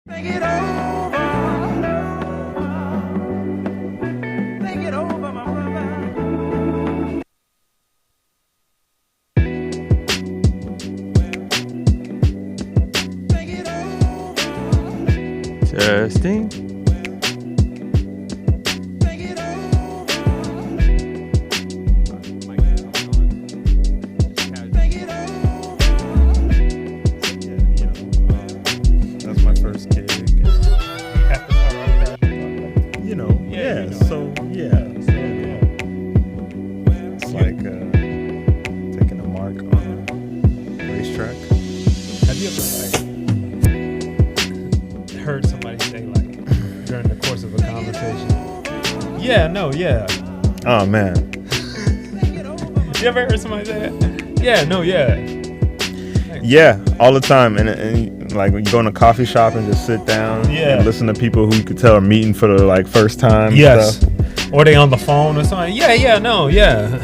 Think it over. Think it over, my brother. Think it over. Testing. Think it over. Think it over. That's my first gig. Have to start off that. Yeah. So, So it's like taking a mark on a racetrack. have you ever like heard somebody say like during the course of a conversation? Yeah, no, yeah. Oh man. You ever heard somebody say that? Yeah, no, yeah. Yeah, all the time. And like when you go in a coffee shop and just sit down Yeah. and listen to people who you could tell are meeting for the like first time. and Yes. stuff. Or they on the phone or something. Yeah, no, yeah.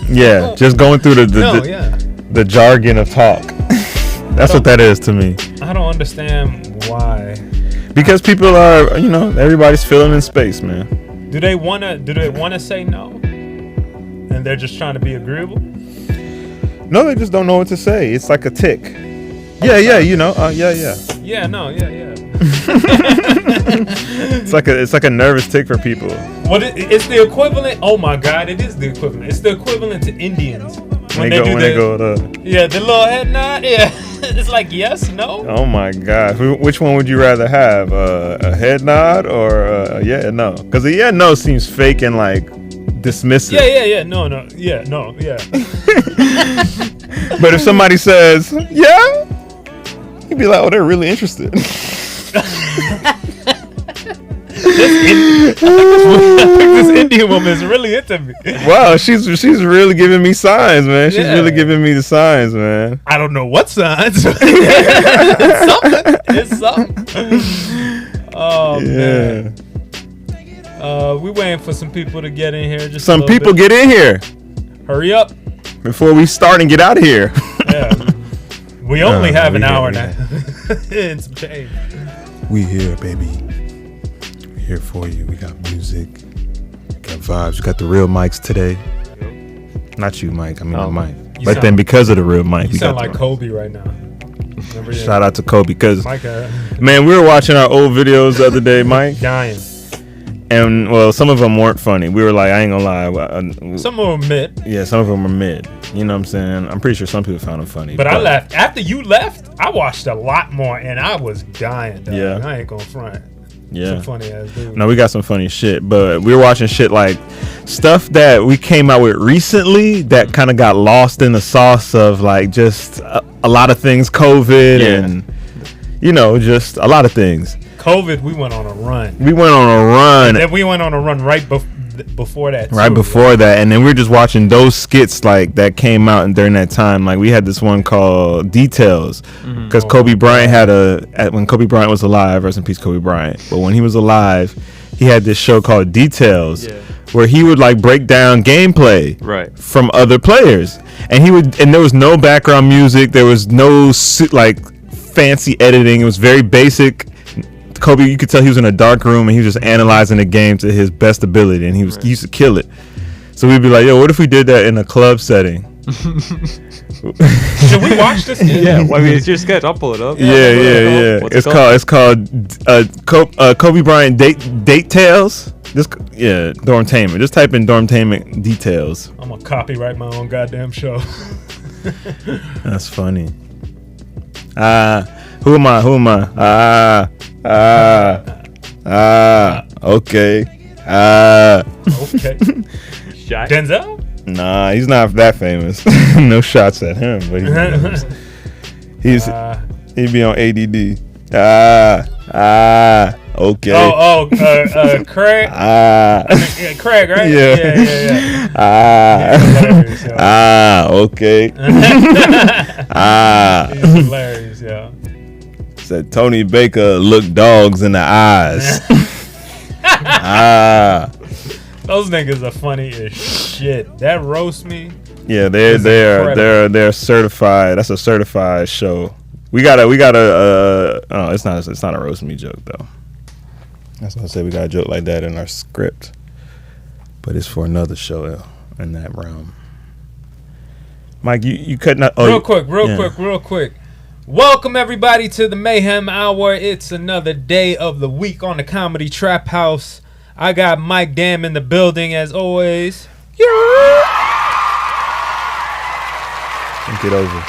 Yeah. Just going through the jargon of talk. That's what that is to me. I don't understand why. Because people are, everybody's filling in space, man. Do they wanna say no? And they're just trying to be agreeable? No, they just don't know what to say. It's like a tick. Yeah. Yeah, no, yeah. It's like a nervous tick for people. It's the equivalent. Oh my God, it is the equivalent. It's the equivalent to Indians When they go to, yeah, the little head nod. Yeah, it's like yes, no. oh my God, which one would you rather have? A head nod or a yeah, no? Because a yeah, no seems fake and like dismissive. Yeah, no, yeah. But if somebody says yeah, you'd be like, oh, they're really interested. I think this Indian woman is really into me. Wow, she's really giving me signs, man. She's really giving me the signs, man. I don't know what signs. It's something. Oh Yeah. man. We waiting for some people to get in here. Just Some people get in here Hurry up. before we start and get out of here. Yeah. We only have an we hour here, now. And some change. We here, baby. We here for you. We got music. We got vibes. We got the real mics today. Not you, Mike. I mean, the mic. You But sound- then because of the real mic, You we sound got like Kobe right now. Remember that? shout out to Kobe. Because, Mike, man, we were watching our old videos the other day, Mike. dying. And, well, some of them weren't funny. We were like, I ain't gonna lie. Some of them mid. Yeah, some of them were mid. You know what I'm saying? I'm pretty sure some people found them funny. But I left. After you left, I watched a lot more and I was dying, dog. Yeah. I ain't gonna front. Yeah. Some funny ass dude. No, we got some funny shit, but we were watching shit like stuff that we came out with recently that kind of got lost in the sauce of like just a lot of things, COVID and just a lot of things. COVID, we went on a run. We went on a run. Then we went on a run right before that. Right too. before that, and then we were just watching those skits like that came out and during that time. Like we had this one called Details, because Kobe Bryant when Kobe Bryant was alive, rest in peace Kobe Bryant. But when he was alive, he had this show called Details, where he would like break down gameplay from other players, and there was no background music, there was no like fancy editing. It was very basic. Kobe, you could tell he was in a dark room and he was just analyzing the game to his best ability, and he used to kill it. So we'd be like, yo, what if we did that in a club setting? Should we watch this? Yeah, well, I mean, it's your sketch. I'll pull it up. Yeah. It's called Kobe Bryant Date Tales. Dormtainment. Just type in Dormtainment Details. I'm gonna copyright my own goddamn show. That's funny. Who am I? Okay. Okay. Shaq. Denzel? Nah, he's not that famous. No shots at him, but he'd be on ADD. Okay. Craig. Craig, right? Yeah. Okay. He's hilarious, yeah. Said Tony Baker looked dogs in the eyes. Those niggas are funny as shit. That roast me. Yeah, they're certified. That's a certified show. We got a. Oh, it's not a roast me joke though. That's why I say we got a joke like that in our script, but it's for another show in that realm. Mike, you couldn't. Real quick. Welcome everybody to the Mayhem Hour. It's another day of the week on the Comedy Trap House. I got Mike Dam in the building as always. Think it over.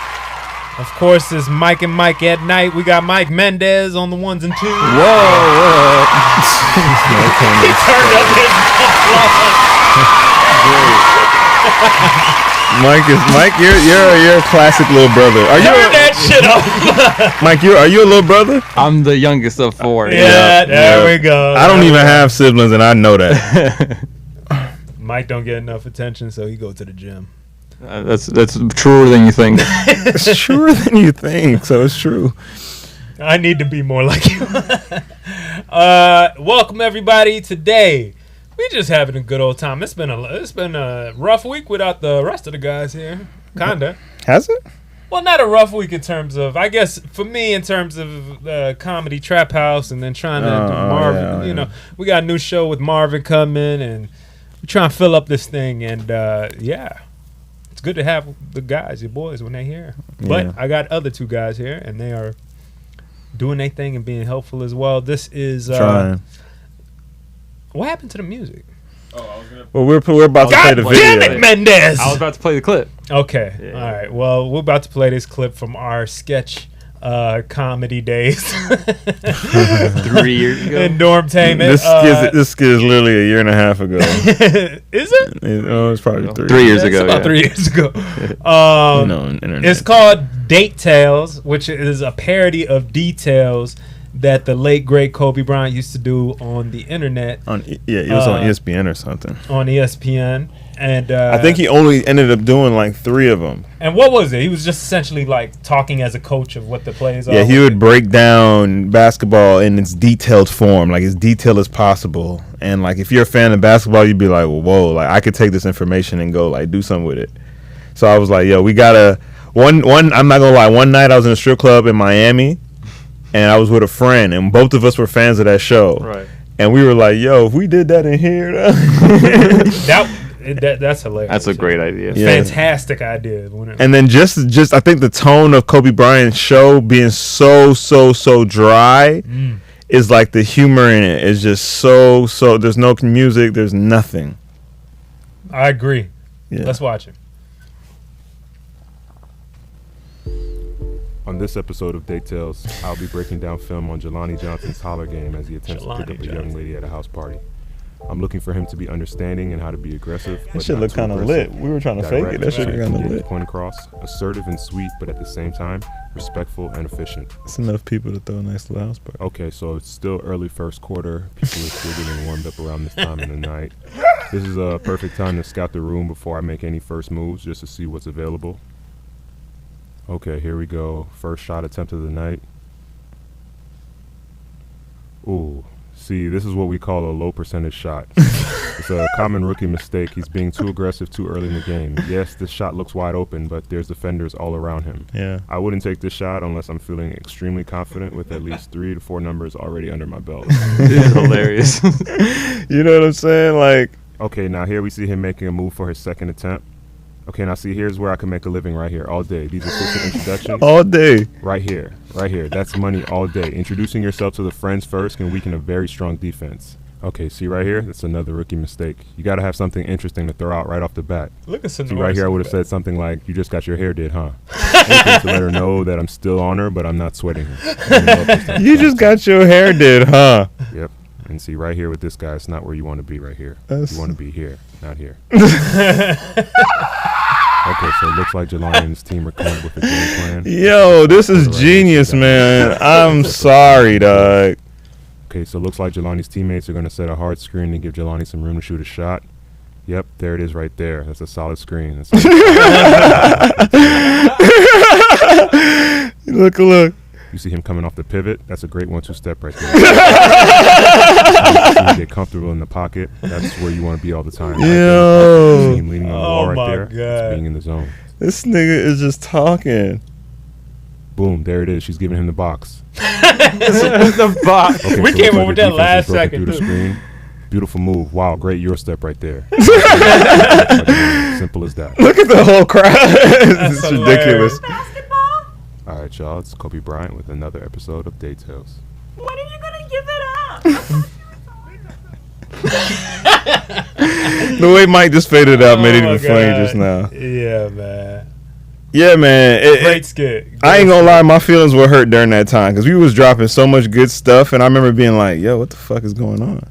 Of course, it's Mike and Mike at night. We got Mike Mendez on the ones and twos. Whoa. He turned up his Mike, you're a classic little brother. Are you? Turn that shit up. Mike, are you a little brother? I'm the youngest of four. Yeah, there we go. I don't even have siblings, and I know that. Mike don't get enough attention, so he go to the gym. That's truer than you think. It's truer than you think, so it's true. I need to be more like you. Welcome everybody. Today we just having a good old time. It's been a rough week without the rest of the guys here. Kinda. Has it? Well, not a rough week in terms of, I guess for me, in terms of Comedy Trap House, and then trying to do Marvin. You know, we got a new show with Marvin coming, and we're trying to fill up this thing. And it's good to have the guys, your boys, when they're here. But Yeah. I got other two guys here, and they are doing their thing and being helpful as well. This is Trying. what happened to the music? Well, we're about to play God the damn video. it, Mendez! I was about to play the clip. Okay, Yeah. all right. Well, we're about to play this clip from our sketch comedy days 3 years ago. in Dormtainment. This skit is literally a year and a half ago. Is it? It's probably 3 years It's ago. about Yeah. 3 years ago. Internet. It's called Date Tales, which is a parody of details that the late great Kobe Bryant used to do on the internet It was on ESPN or something. on ESPN. And I think he only ended up doing like 3 of them. And what was it? He was just essentially like talking as a coach of what the plays are. Yeah, he would break down basketball in its detailed form, like as detailed as possible. And like if you're a fan of basketball, you'd be like, well, whoa, like I could take this information and go like do something with it. So I was like, yo, we gotta one. I'm not gonna lie. One night I was in a strip club in Miami, and I was with a friend, and both of us were fans of that show. Right. And we were like, yo, if we did that in here, That's hilarious. That's a great idea. Yeah. Fantastic idea. And then just I think the tone of Kobe Bryant's show being so dry is like the humor in it is just so there's no music, there's nothing. I agree. Yeah. Let's watch it. On this episode of Date Tales, I'll be breaking down film on Jelani Johnson's holler game as he attempts to pick Jelani up a young Johnson. lady at a house party. I'm looking for him to be understanding and how to be aggressive. That but shit not look too kind of aggressive. lit. We were trying to fake it. Direct That shit to kind of get his lit. point across, assertive and sweet, but at the same time, respectful and efficient. It's enough people to throw a nice little house party. Okay, so it's still early first quarter. People are still getting warmed up around this time in the night. This is a perfect time to scout the room before I make any first moves, just to see what's available. Okay, here we go. First shot attempt of the night. Ooh, see, this is what we call a low percentage shot. It's a common rookie mistake. He's being too aggressive too early in the game. Yes, this shot looks wide open, but there's defenders all around him. Yeah. I wouldn't take this shot unless I'm feeling extremely confident with at least 3 to 4 numbers already under my belt. It's hilarious. You know what I'm saying? Like, Okay, now here we see him making a move for his second attempt. Okay, now see, here's where I can make a living right here all day. These assistant introductions. all day. Right here. That's money all day. Introducing yourself to the friends first can weaken a very strong defense. Okay, see right here? That's another rookie mistake. You got to have something interesting to throw out right off the bat. Look at See right here, I would have said something like, "You just got your hair did, huh?" Anything to let her know that I'm still on her, but I'm not sweating her. You just got your hair did, huh? Yep. And see right here with this guy, it's not where you want to be right here. That's- You want to be here, not here. Okay, so it looks like Jelani and his team are coming up with a game plan. Yo, this is genius, man. I'm sorry, dog. Okay, so it looks like Jelani's teammates are going to set a hard screen to give Jelani some room to shoot a shot. Yep, there it is right there. That's a solid screen. Look. You see him coming off the pivot. That's a great 1-2 step right there. You get comfortable in the pocket. That's where you want to be all the time. Right there. Yo. You see him leaning on the wall Oh right my there. God. That's being in the zone. This nigga is just talking. Boom, there it is. She's giving him the box. The box. Okay, We so came looks up with your that defense last is broken second, through the too. screen. Beautiful move. Wow, great Eurostep right there. Simple as that. Look at the whole crowd. It's That's ridiculous. Basketball? All right, y'all. It's Kobe Bryant with another episode of Day Tales. When are you gonna give it up? The way Mike just faded out made it Oh, even funnier God. just now. Yeah, man. Yeah, man. Great skit. I ain't gonna lie, my feelings were hurt during that time because we was dropping so much good stuff, and I remember being like, "Yo, what the fuck is going on?"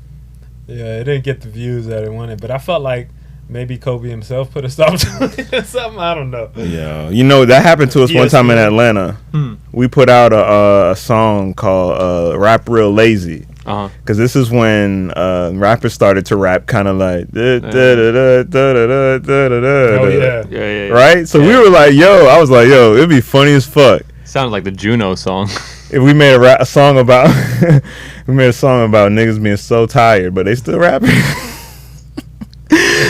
Yeah, it didn't get the views that it wanted, but I felt like maybe Kobe himself put a stop to it or something. I don't know. Yeah, you know that happened to us one time in ESPN. Atlanta. Hmm. We put out a song called "Rap Real Lazy." Uh-huh. Because this is when rappers started to rap kind of like Oh yeah. Yeah. right? So we were like, yo, I was like, yo, it'd be funny as fuck Sounded like the Juno song. if we made a song about we made a song about niggas being so tired, but they still rapping.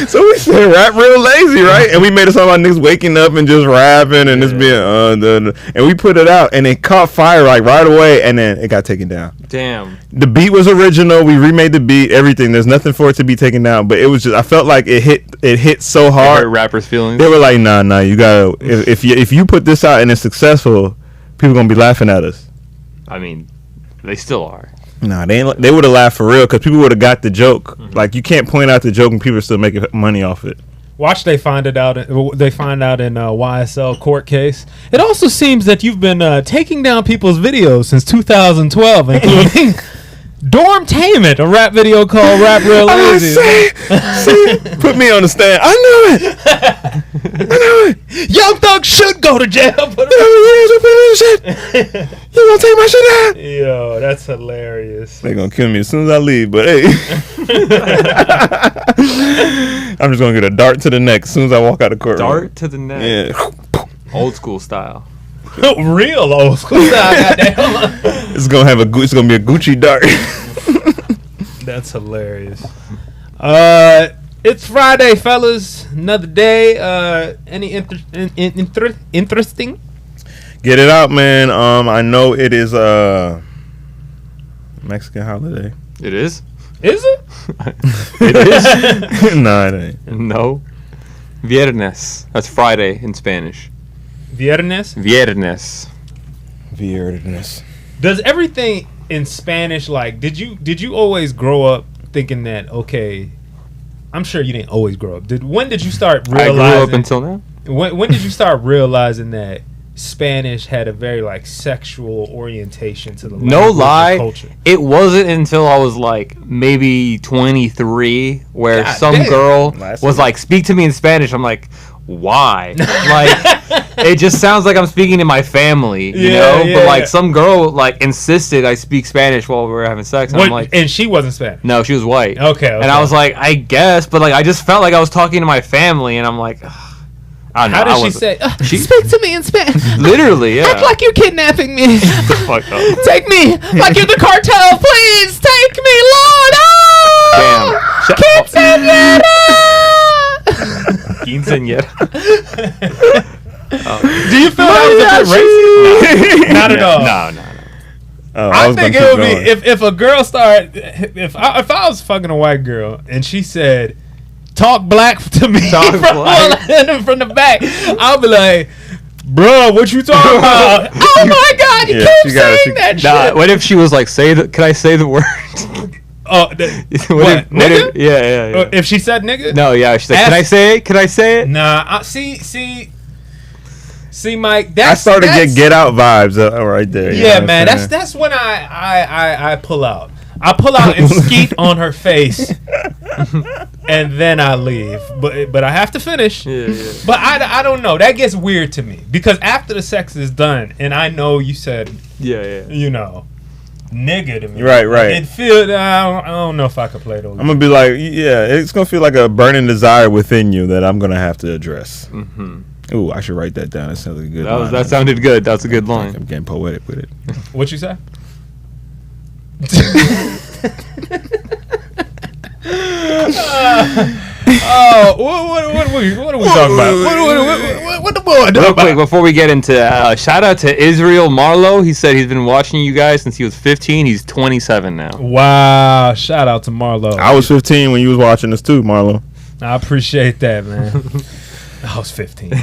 So we said rap real lazy, right? And we made a song about niggas waking up and just rapping and just being and we put it out and it caught fire like right away and then it got taken down. Damn. The beat was original. We remade the beat, everything. There's nothing for it to be taken down, but it was just I felt like it hit so hard. Hurt rappers' feelings. They were like, nah, you gotta if you put this out and it's successful, people gonna be laughing at us. I mean, they still are. Nah, they would have laughed for real because people would have got the joke. Like you can't point out the joke and people are still making money off it. Watch they find it out. They find out in YSL court case. It also seems that you've been taking down people's videos since 2012, including Dormtainment, a rap video called "Rap Real Lazy." See, put me on the stand. I knew it. Young Thug should go to jail. You gonna take my shit out? Yo, that's hilarious. They gonna kill me as soon as I leave, but hey. I'm just gonna get a dart to the neck as soon as I walk out of court. Dart to the neck. Yeah. Old school style. Real old school style, goddamn. It's gonna be a Gucci dart. That's hilarious. It's Friday, fellas. Another day. Any interesting? Get it out, man. I know it is Mexican holiday. It is? Is it? It is? Nah, it ain't. No. Viernes. That's Friday in Spanish. Viernes? Viernes. Weirdness. Does everything in Spanish like? Did you always grow up thinking that? Okay, I'm sure you didn't always grow up. When did you start realizing? I grew up until now. When did you start realizing that Spanish had a very like sexual orientation to the No language and lie, culture? it wasn't until I was like maybe 23 where God some damn. girl Last was year. like, speak to me in Spanish. I'm like, why? Like, it just sounds like I'm speaking to my family, you Yeah, know? yeah, But like yeah. some girl like insisted I speak Spanish while we were having sex. And I'm like, And she wasn't Spanish. no, she was white. Okay, And I was like, I guess, but like I just felt like I was talking to my family, and I'm like, ugh, I don't know. How I did she wasn't- say? She- Speak to me in Spanish. Literally, yeah. Act like you're kidnapping me. the fuck up. Take me like you're the cartel. Please take me, Lord. Damn. Oh, quinceañera. Quinceañera. Do you feel that was a bit racist? Not at all. No. Oh, I was think gonna it would keep be going. if a girl started if I was fucking a white girl and she said talk black to me Talk from, black. from the back, I'll be like, bro, what you talking about? Oh my god, you Yeah, keep she got it, saying she- that Nah, shit. what if she was like, can I say the word? Oh, What what, if- nigga? Yeah. If she said nigga? No, yeah. She's like, Ask- can I say it? Can I say it? Nah, see, Mike. I That's started to that's- get out vibes right there. you know Yeah, what I'm man. saying? That's when I pull out. I pull out and skeet on her face, and then I leave. But I have to finish. Yeah. But I don't know. That gets weird to me because after the sex is done, and I know you said Yeah. you know nigga to me. Right. It feel I don't know if I could play those. I'm gonna be like, yeah, it's gonna feel like a burning desire within you that I'm gonna have to address. Mm-hmm. Ooh, I should write that down. That sounds like a good line. That sounded good. That's a good line. I'm getting poetic with it. What you say? Oh, what are we talking about? What the boy Real doing? quick, before we get into shout out to Israel Marlowe. He said he's been watching you guys since he was 15. He's 27 now. Wow! Shout out to Marlo. I was 15 when you was watching this too, Marlo. I appreciate that, man. I was 15. Too.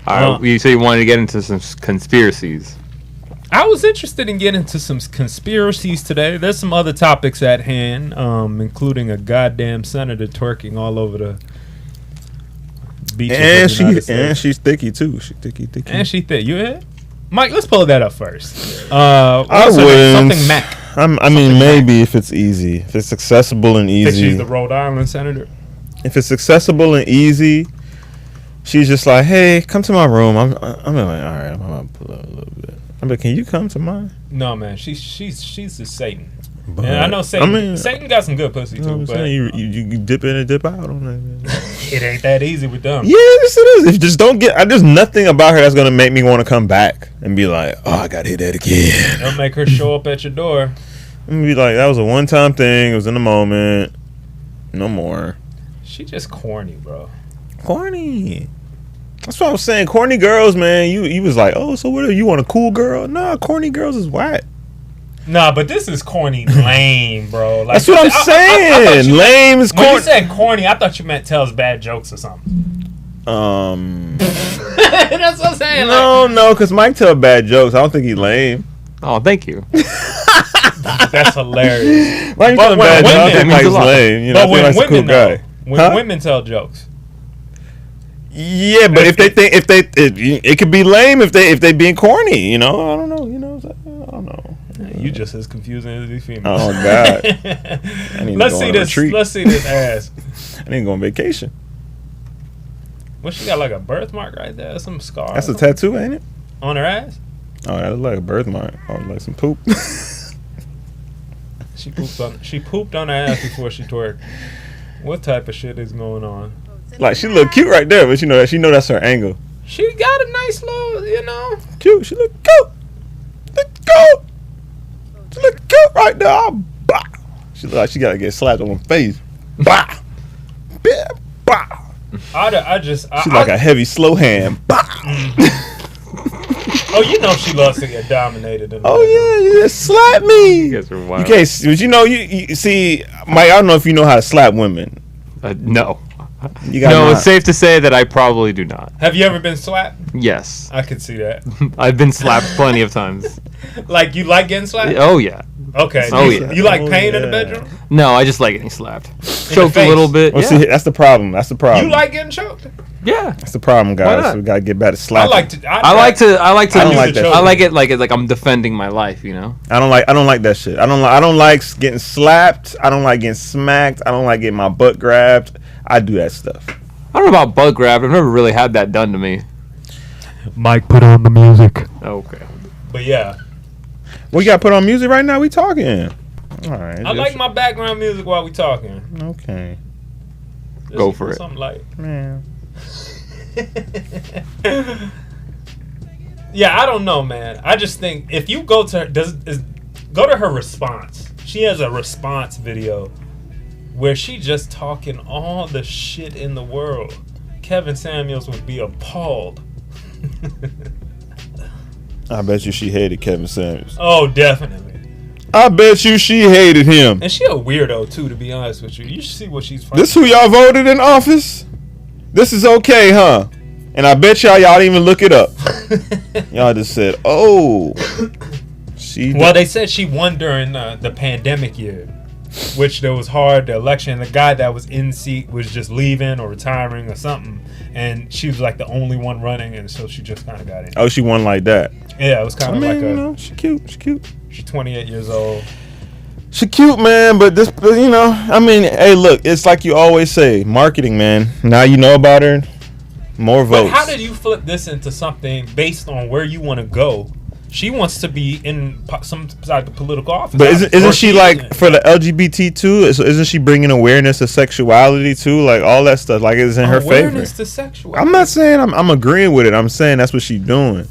All right, you said you wanted to get into some conspiracies. I was interested in getting into some conspiracies today. There's some other topics at hand, including a goddamn senator twerking all over the beach. And she's thicky too. She thicky. And she thick. You hear? Mike, let's pull that up first. I what's her name? wouldn't. Something Mac. I mean, maybe if it's easy, if it's accessible and Think she's easy. the Rhode Island senator. If it's accessible and easy, she's just like, hey, come to my room. I'm like, all right, I'm gonna pull up a little bit. I'm like, can you come to mine? No, man, she's just Satan. But, And I know Satan. Satan got some good pussy You know too, what I'm but saying? You dip in and dip out on that. it ain't that easy with them. Yeah, yes it is. If you just don't get, there's nothing about her that's gonna make me want to come back and be like, oh, I gotta hit that again. They'll make her show up at your door. I'm gonna be like, that was a one-time thing. It was in the moment. No more. She just corny, bro. Corny. That's what I was saying. Corny girls, man. You was like, oh, so what? You want a cool girl? Nah, corny girls is whack. Nah, but this is corny lame, bro. Like, That's what I'm saying. Lame is When you corny. said corny, I thought you meant tells bad jokes or something. That's what I'm saying. No, because Mike tell bad jokes. I don't think he lame. Oh, thank you. That's hilarious. Mike But tell when bad jokes. I women- think Mike's lame. You know, I But think when Mike's a cool women guy. though, when Huh? women tell jokes, Yeah, but if they think it could be lame if they being corny. You know, I don't know. You know, I don't know. you just as confusing as these females. Oh God. I need to Let's go see on a this. retreat. Let's see this ass. I need to go on vacation. What, she got like a birthmark right there? Some scar? That's a tattoo, ain't it? on her ass? Oh, that looks like a birthmark. Oh, like some poop. She pooped on her ass before she twerked. What type of shit is going on? Like she look cute right there, but she know that's her angle. She got a nice little, you know. Cute. She look cute. Look cute. She look cute right there. Bah. She look like she gotta get slapped on her face. Bah. Yeah, bah. She like a heavy slow hand. Bah. Oh, you know she loves to get dominated. In Oh yeah, you just slap me. You guys are You wild. can't, but you know, you see, Mike. I don't know if you know how to slap women. No. You gotta No, know it's safe to say that I probably do not. Have you ever been slapped? Yes. I could see that. I've been slapped plenty of times. Like, you like getting slapped? Oh, yeah. Okay. Oh, you, yeah. You like Oh, pain in the yeah. bedroom? No, I just like getting slapped. Choked a face. little bit. Well, Yeah. see, that's the problem. That's the problem. You like getting choked? Yeah. That's the problem, guys. not? We gotta get back to I slapping. like to. I like to. I don't like that. I like it like I'm defending my life, you know. I don't like that shit. I don't like getting slapped. I don't like getting smacked. I don't like getting my butt grabbed. I do that stuff. I don't know about butt grab. I've never really had that done to me. Mike, put on the music. Okay. But yeah, We got to put on music right now. We talking. All right. I like my background music while we talking. Okay. Just Go for it. Something light. Man. Yeah, I don't know, man. I just think if you go to her, go to her response. She has a response video where she just talking all the shit in the world. Kevin Samuels would be appalled. I bet you she hated Kevin Samuels. Oh, definitely. I bet you she hated him. And she a weirdo too, to be honest with you. You should see what she's fighting. This who y'all voted in office? This is okay, huh? And I bet y'all didn't even look it up. Y'all just said, "Oh, she." Well, they said she won during the pandemic year, which there was hard. The election, the guy that was in seat was just leaving or retiring or something, and she was like the only one running, and so she just kind of got in. Oh, she won like that. Yeah, it was kind I of mean, like you a. know, she cute. She cute. She's 28 years old. She cute, man. But this, you know, I mean, hey, look, it's like you always say, marketing, man. Now you know about her, more votes. But how did you flip this into something based on where you want to go? She wants to be in some type of political office. But Or isn't she like isn't. for the LGBT too? So isn't she bringing awareness of sexuality too? Like all that stuff, like it's in her Awareness favor. to sexual. I'm not saying I'm agreeing with it. I'm saying that's what she's doing.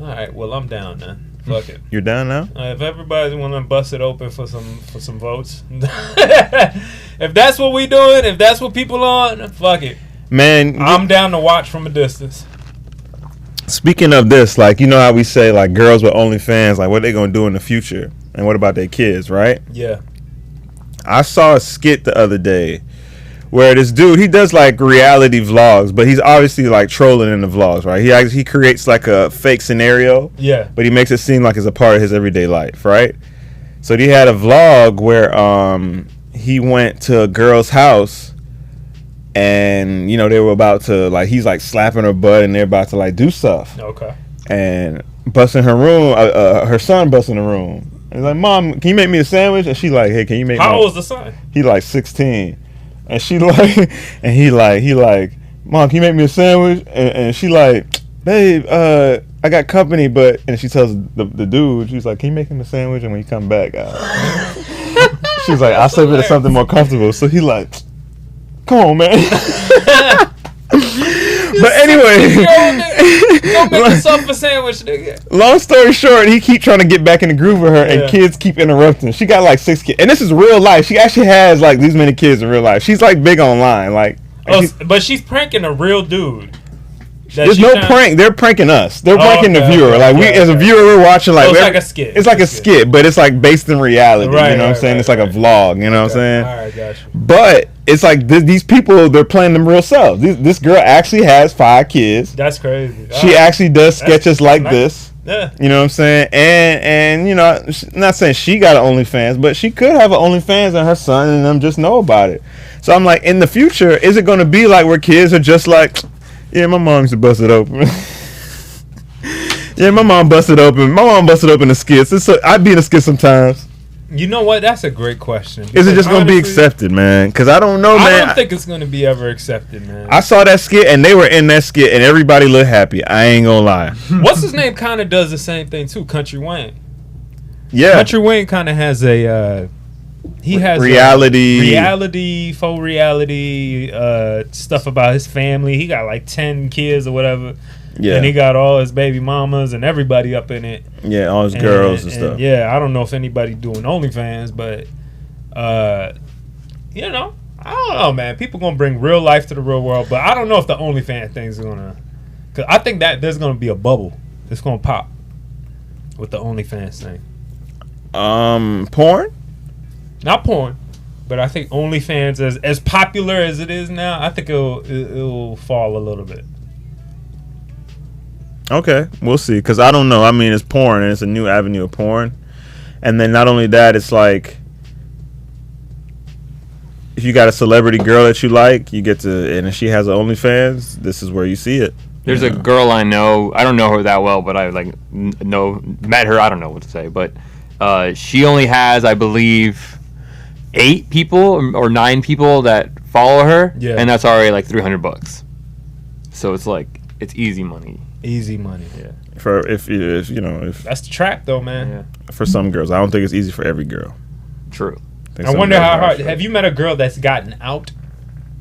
All right, well, I'm down then. Fuck it. You're down now? If everybody want to bust it open for some votes, if that's what we doing, if that's what people on, fuck it. Man, I'm down to watch from a distance. speaking of this, like, you know how we say, like, girls with OnlyFans, like, what they gonna do in the future? And what about their kids, right? Yeah. I saw a skit the other day where this dude, he does, like, reality vlogs, but he's obviously, like, trolling in the vlogs, right? He creates, like, a fake scenario, Yeah. but he makes it seem like it's a part of his everyday life, right? So he had a vlog where he went to a girl's house, and, you know, they were about to, like, he's, like, slapping her butt, and they're about to, like, do stuff. Okay. And busting her room, her son busting the room. And he's like, Mom, can you make me a sandwich? And she like, hey, can you make me? How old is the son? He like 16. And she like, and he like, Mom, can you make me a sandwich? And she like, babe, I got company, but, and she tells the dude, she's like, can you make him a sandwich? And when you come back, she's like, I'll save it to something more comfortable. So he like, come on, man. But anyway, Don't make yourself a sandwich, nigga. long story short, he keep trying to get back in the groove with her, and Yeah. kids keep interrupting. She got like 6 kids, and this is real life. She actually has like these many kids in real life. She's like big online, like. Oh, but she's pranking a real dude. There's no prank. They're pranking us. They're pranking the okay, viewer. okay, like we, okay, as a okay. viewer, we're watching like. So it's we're- like a skit. It's like a skit, but it's like based in reality. Right, you know what I'm right, saying? right, It's like a right. vlog. You know what I'm saying? All right, gotcha. But it's like these people, they're playing them real selves. This girl actually has 5 kids. That's crazy. She All right. actually does sketches like nice. this. Yeah. You know what I'm saying? And you know, not saying she got an OnlyFans, but she could have an OnlyFans and her son and them just know about it. So I'm like, in the future, is it going to be like where kids are just like, yeah, my mom used to bust it open. Yeah, my mom busted open. My mom busted open the skits. I'd be in a skit sometimes. You know what? That's a great question. Is it just going to be Honestly, accepted, man? Because I don't know, I man. don't think it's going to be ever accepted, man. I saw that skit, and they were in that skit, and everybody looked happy. I ain't going to lie. What's his name kind of does the same thing, too. Country Wayne. Yeah. Country Wayne kind of has a... he has reality. faux reality stuff about his family. He got like 10 kids or whatever. Yeah. And he got all his baby mamas and everybody up in it. Yeah, all his girls and stuff. Yeah, I don't know if anybody doing OnlyFans, but you know, I don't know, man. People gonna bring real life to the real world, but I don't know if the OnlyFans thing's gonna. Cause I think that there's gonna be a bubble. It's gonna pop with the OnlyFans thing. Porn? Not porn, but I think OnlyFans, as popular as it is now, I think it'll fall a little bit. Okay, we'll see. Because I don't know. I mean, it's porn, and it's a new avenue of porn. And then not only that, it's like, if you got a celebrity girl that you like, you get to, and if she has an OnlyFans, this is where you see it. There's a girl I know. I don't know her that well, but I like met her. I don't know what to say, but she only has, I believe, 8 people or 9 people that follow her, Yeah. and that's already like $300. So it's like it's easy money. Easy money. Yeah. For if you know, if That's the trap, though, man. Yeah. for some girls, I don't think it's easy for every girl. True. think I some wonder girls how are hard. for Have it. you met a girl that's gotten out?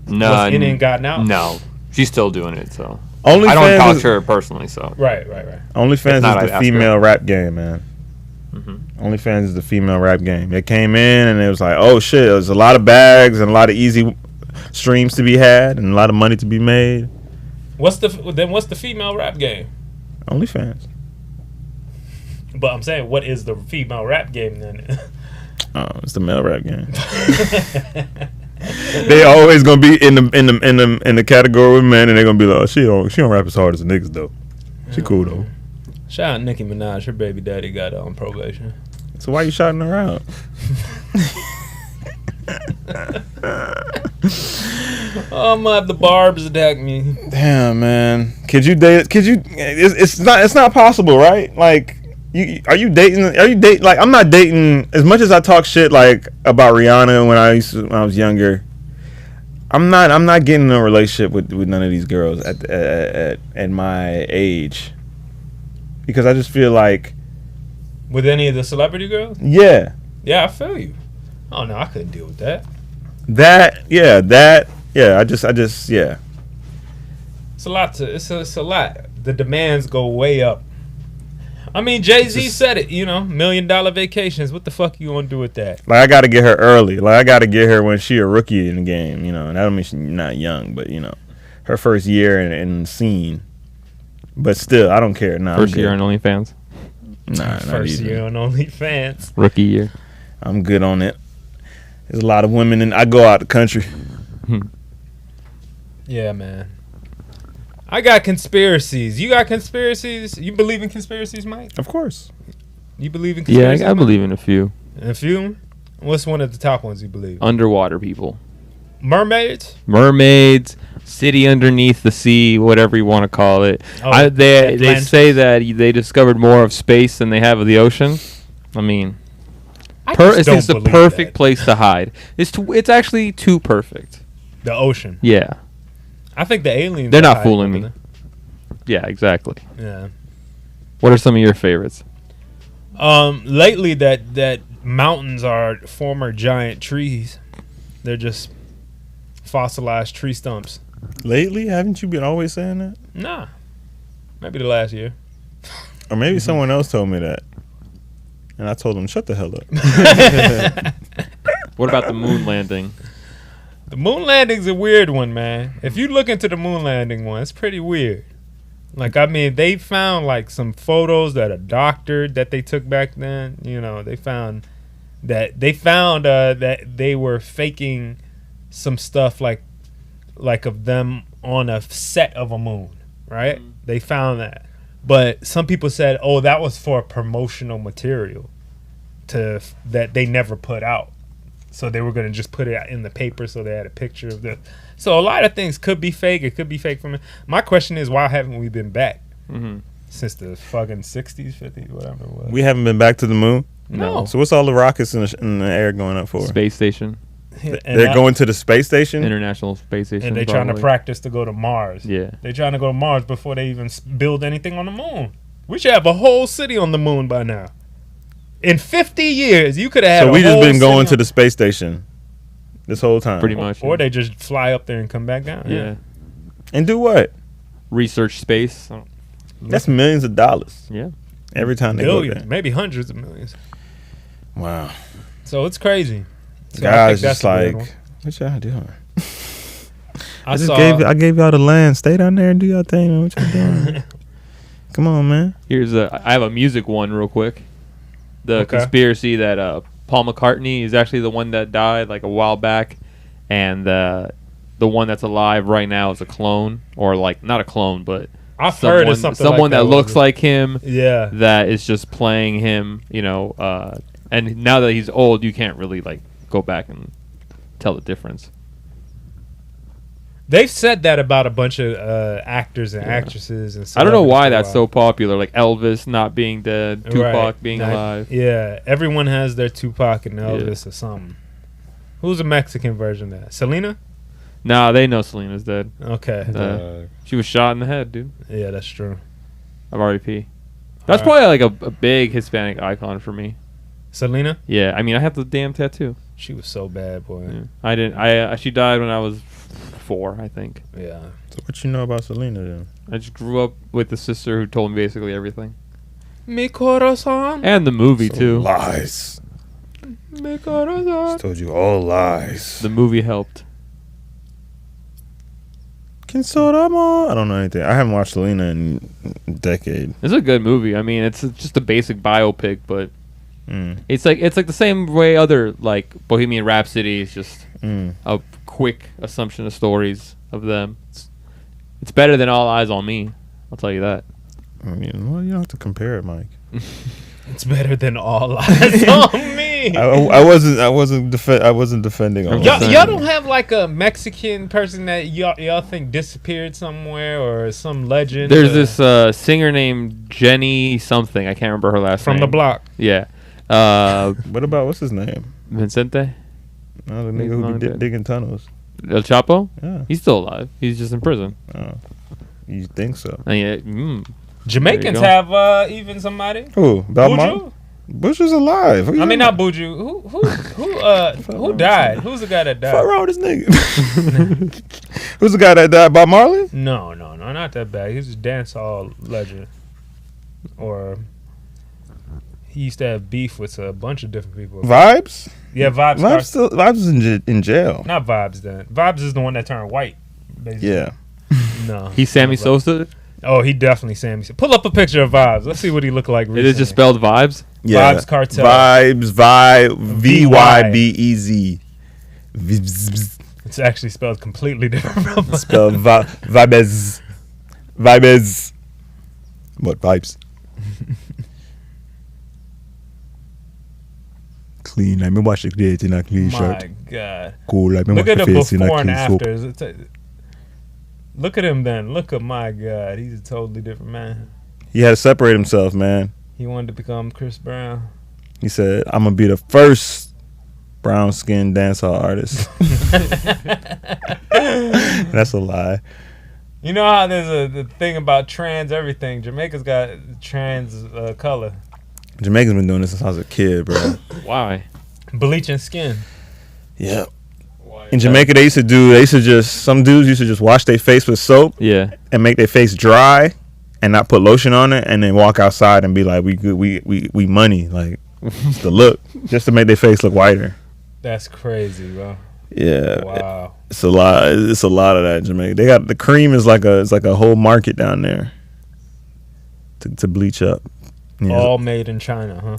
No. Was in and gotten out? No. She's still doing it. So OnlyFans I don't talk is- to her personally. So Right. OnlyFans If not, is I'd the ask female rap game, man. Mhm. OnlyFans is the female rap game. They came in and it was like, oh shit, there's a lot of bags and a lot of easy streams to be had and a lot of money to be made. What's the female rap game? OnlyFans. But I'm saying, what is the female rap game then? Oh, it's the male rap game. They always gonna be in the category with men, and they're gonna be like, oh, she don't rap as hard as the niggas though. She cool though. Shout out Nicki Minaj. Her baby daddy got on probation. So why you shouting her out? Oh, I'm gonna have the barbs attack me. Damn, man. Could you date? It's not possible, right? Like, are you dating? Like, I'm not dating. As much as I talk shit like about Rihanna when I was younger, I'm not getting in a relationship with none of these girls at my age, because I just feel like, With any of the celebrity girls? yeah, Yeah, I feel you. Oh no, I couldn't deal with that. I just yeah. It's a lot. It's a lot. The demands go way up. I mean, Jay-Z said it, $1 million vacations. What the fuck you gonna do with that? Like, I got to get her early. Like, I got to get her when she a rookie in the game, And I don't mean she's not young, but, her first year in the scene. But still, I don't care. Nah, First year on OnlyFans. Nah, not First even. year on OnlyFans. Rookie year. I'm good on it. There's a lot of women, and I go out the country. Yeah, man. I got conspiracies. You got conspiracies? You believe in conspiracies, Mike? Of course. You believe in Yeah, conspiracies? I believe in a few. In a few? What's one of the top ones you believe? Underwater people. Mermaids? Mermaids, city underneath the sea, whatever you want to call it. Oh, They Atlantis. say that they discovered more of space than they have of the ocean. I mean, it's just the perfect place to hide. It's actually too perfect. The ocean. Yeah. I think the aliens. They're are not hiding fooling over me. Yeah, exactly. there. What are some of your favorites? Yeah. Lately, that mountains are former giant trees. They're just fossilized tree stumps. Lately, haven't you been always saying that? Nah. Maybe the last year. Or maybe someone else told me that. And I told them, shut the hell up. What about the moon landing? The moon landing's a weird one, man. If you look into the moon landing one, it's pretty weird. Like, I mean, they found like some photos that are doctored that they took back then. They found that they were faking some stuff like of them on a set of a moon, right? They found that. But some people said, "Oh, that was for promotional material that they never put out." So they were going to just put it in the paper so they had a picture of the. So a lot of things could be fake. It could be fake from it. My question is, why haven't we been back since the fucking 60s, 50s, whatever it was? We haven't been back to the moon? No. So what's all the rockets in the air going up for? Space station. They're going to the space station? International Space Station. And they're trying to probably. practice to go to Mars. Yeah. They're trying to go to Mars before they even build anything on the moon. We should have a whole city on the moon by now. In 50 years, you could have had So we just been going city to the space station this whole time. Pretty much. Or they just fly up there and come back down. Yeah. And do what? Research space. That's millions of dollars Yeah. every time they go Billions, there. maybe hundreds of millions. Wow. So it's crazy. So Guys, just the weird like, one. what y'all doing? I just saw. I gave y'all the land. Stay down there and do your thing, man. What y'all doing? Come on, man. I have a music one real quick. The Okay. conspiracy that Paul McCartney is actually the one that died like a while back, and the one that's alive right now is a clone, or like not a clone, but I've heard of something someone like that looks like him. Yeah. That is just playing him, and now that he's old, you can't really like go back and tell the difference. They've said that about a bunch of actors and actresses and. I don't know why celebrities that's for a so while. popular. Like Elvis not being dead, Tupac Right. being Like, alive. Yeah, everyone has their Tupac and Elvis or something. Who's the Mexican version of that? Selena? Nah, they know Selena's dead. Okay. She was shot in the head, dude. Yeah, that's true. Of R.I.P. That's Alright. probably like a big Hispanic icon for me. Selena? Yeah, I mean, I have the damn tattoo. She was so bad, boy. Yeah. I didn't. She died when I was 4, I think. Yeah. So what you know about Selena then? I just grew up with the sister who told me basically everything, Mi corazón. and the movie too. Lies. Mi corazón. Told you all lies. The movie helped. I don't know anything. I haven't watched Selena in a decade. It's a good movie. I mean, it's just a basic biopic, but Mm. it's like the same way other like Bohemian Rhapsody is just Mm. a quick assumption of stories of them. It's better than All Eyes on Me. I'll tell you that. I mean, well, you don't have to compare it, Mike. It's better than All Eyes on Me. I wasn't defending all Y'all- that. Y'all don't have like a Mexican person that y'all think disappeared somewhere or some legend. There's this singer named Jenny something. I can't remember her last from name. the block. Yeah. What about what's his name? Vincente? No, the He's nigga who long be dead. digging tunnels. El Chapo? Yeah. He's still alive. He's just in prison. Oh, you think so? And yeah, Jamaicans go. have even somebody. Who? Bob Marley? Buju? Bush is alive. I mean, not Buju. Who died? Who's the guy that Fuck died? wrong with this nigga. Who's the guy that died? Bob Marley? No, not that bad. He's a dancehall legend. Or He used to have beef with a bunch of different people. Vibes. Yeah, Vibes. Vibes is in jail. Not Vibes. Then Vibes is the one that turned white. Basically. Yeah. No. He's Sammy not Vibes. Sosa. Oh, he definitely Sammy. Pull up a picture of Vibes. Let's see what he looked like recently. It is just spelled Vibes. Yeah. Vibes Cartel. Vibes. VYBEZ. Vibes. It's actually spelled completely different from Spelled vibes. Vibes. What vibes? Clean. Let me wash the plate in a clean shirt. My God. Cool. Let me Look wash at the the face in a before and clean soap. afters. Look at him then. Look at my God. He's a totally different man. He had to separate himself, man. He wanted to become Chris Brown. He said, "I'm gonna be the first brown-skinned dancehall artist." That's a lie. You know how there's the thing about trans everything. Jamaica's got trans color. Jamaica's been doing this since I was a kid, bro. Why? Bleaching skin. Yeah. In Jamaica, some dudes used to just wash their face with soap Yeah. and make their face dry and not put lotion on it, and then walk outside and be like, "We good, we money," like it's the look, just to make their face look whiter. That's crazy, bro. Yeah. Wow. It's a lot. It's a lot of that in Jamaica. They got the cream is like a whole market down there to bleach up. Yeah. All made in China, huh?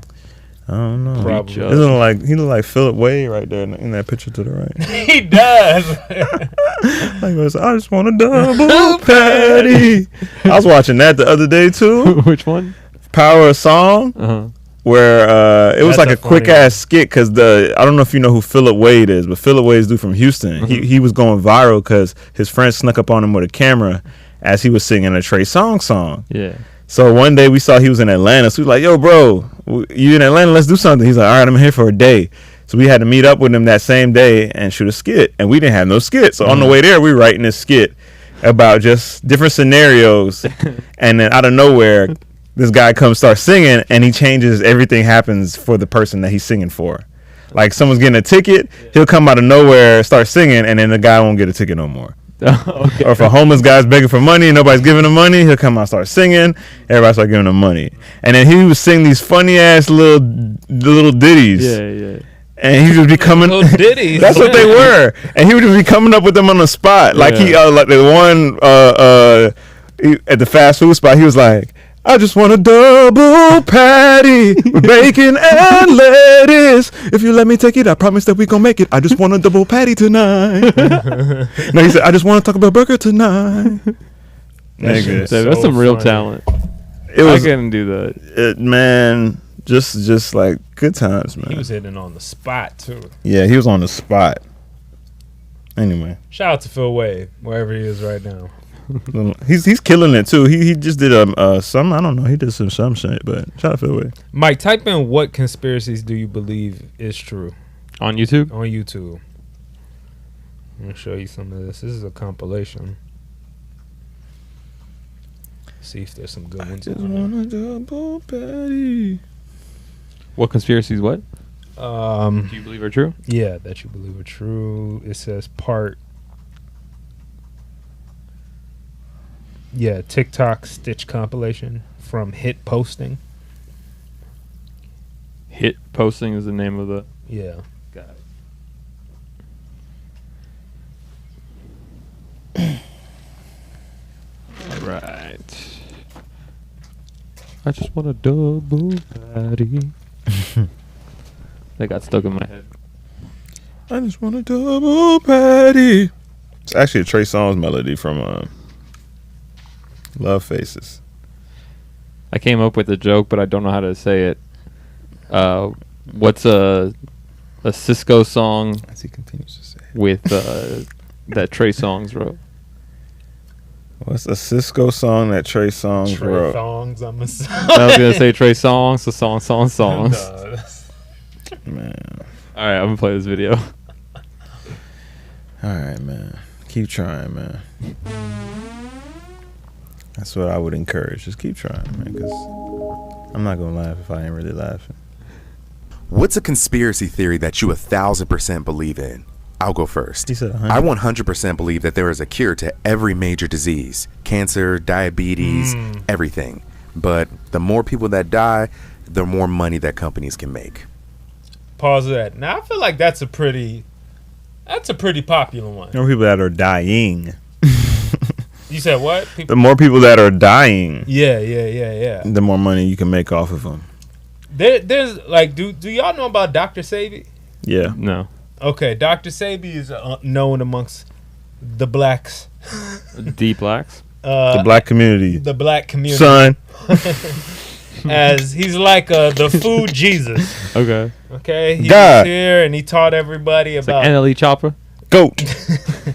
I don't know. Probably. He look like Philip Wade right there in that picture to the right. He does. Like, I just want a double patty. I was watching that the other day too. Which one? Power of Song, Uh-huh. where it was That's like a a quick funny ass skit because I don't know if you know who Philip Wade is, but Philip Wade's dude from Houston. He was going viral because his friend snuck up on him with a camera as he was singing a Trey Songz song. Yeah. So one day we saw he was in Atlanta. So we were like, "Yo, bro, you in Atlanta? Let's do something." He's like, "All right, I'm here for a day." So we had to meet up with him that same day and shoot a skit. And we didn't have no skit. So on the way there, we were writing this skit about just different scenarios. And then out of nowhere, this guy comes, starts singing, and he changes. Everything happens for the person that he's singing for. Like someone's getting a ticket, he'll come out of nowhere, start singing, and then the guy won't get a ticket no more. Okay. Or if a homeless guy's begging for money and nobody's giving him money, he'll come out and start singing. Everybody start giving him money. And then he would sing these funny ass little ditties. Yeah, yeah. And he would be coming. Little ditties. That's what they were. And he would be coming up with them on the spot. Like he, like the one at the fast food spot, he was like, "I just want a double patty with bacon and lettuce. If you let me take it, I promise that we gonna make it. I just want a double patty tonight." No, he said, "I just want to talk about burger tonight." Nigga, That's some real funny. talent. it was I couldn't do that. man, just like good times, man. He was hitting on the spot too. Yeah, he was on the spot. Anyway, Shout out to Phil Wade, wherever he is right now. he's killing it too. He just did some, I don't know, he did some shit, but shout out Phil Wade. Mike, type in what conspiracies do you believe is true On YouTube? on YouTube. I'm gonna show you some of this. This is a compilation. See if there's some good ones. Just on want a double patty. What conspiracies? What there. do you believe are true? Yeah, that you believe are true. It says part. Yeah, TikTok Stitch compilation from Hit Posting. Hit Posting is the name of the. Yeah. Got it. Right. I just want a double patty. That got stuck in my head. I just want a double patty. It's actually a Trey Songz melody from Love Faces. I came up with a joke, but I don't know how to say it. What's a Cisco song As he continues to say, with that Trey Songz wrote? what's a Cisco song that Trey Songz Trey wrote? Thongs, I'm a I was gonna say Trey Songz, the songs. Man, All right, I'm gonna play this video. all right, man. Keep trying, man. That's what I would encourage. Just keep trying, man, because I'm not gonna laugh if I ain't really laughing. What's a conspiracy theory that you 1,000% believe in? I'll go first. He said 100. I 100% believe that there is a cure to every major disease, cancer, diabetes, everything. But the more people that die, the more money that companies can make. Pause that. Now I feel like that's a pretty popular one. The more people that are dying. You said what? The more people that are dying. Yeah. The more money you can make off of them. There's like, do y'all know about Dr. Sabi? Yeah. No. Okay, Dr. Sabi is known amongst the blacks. The blacks? The black community. The black community. Son. As he's like the food Jesus. Okay. Okay, he God. was here and he taught everybody It's about like NLE Chopper? Goat.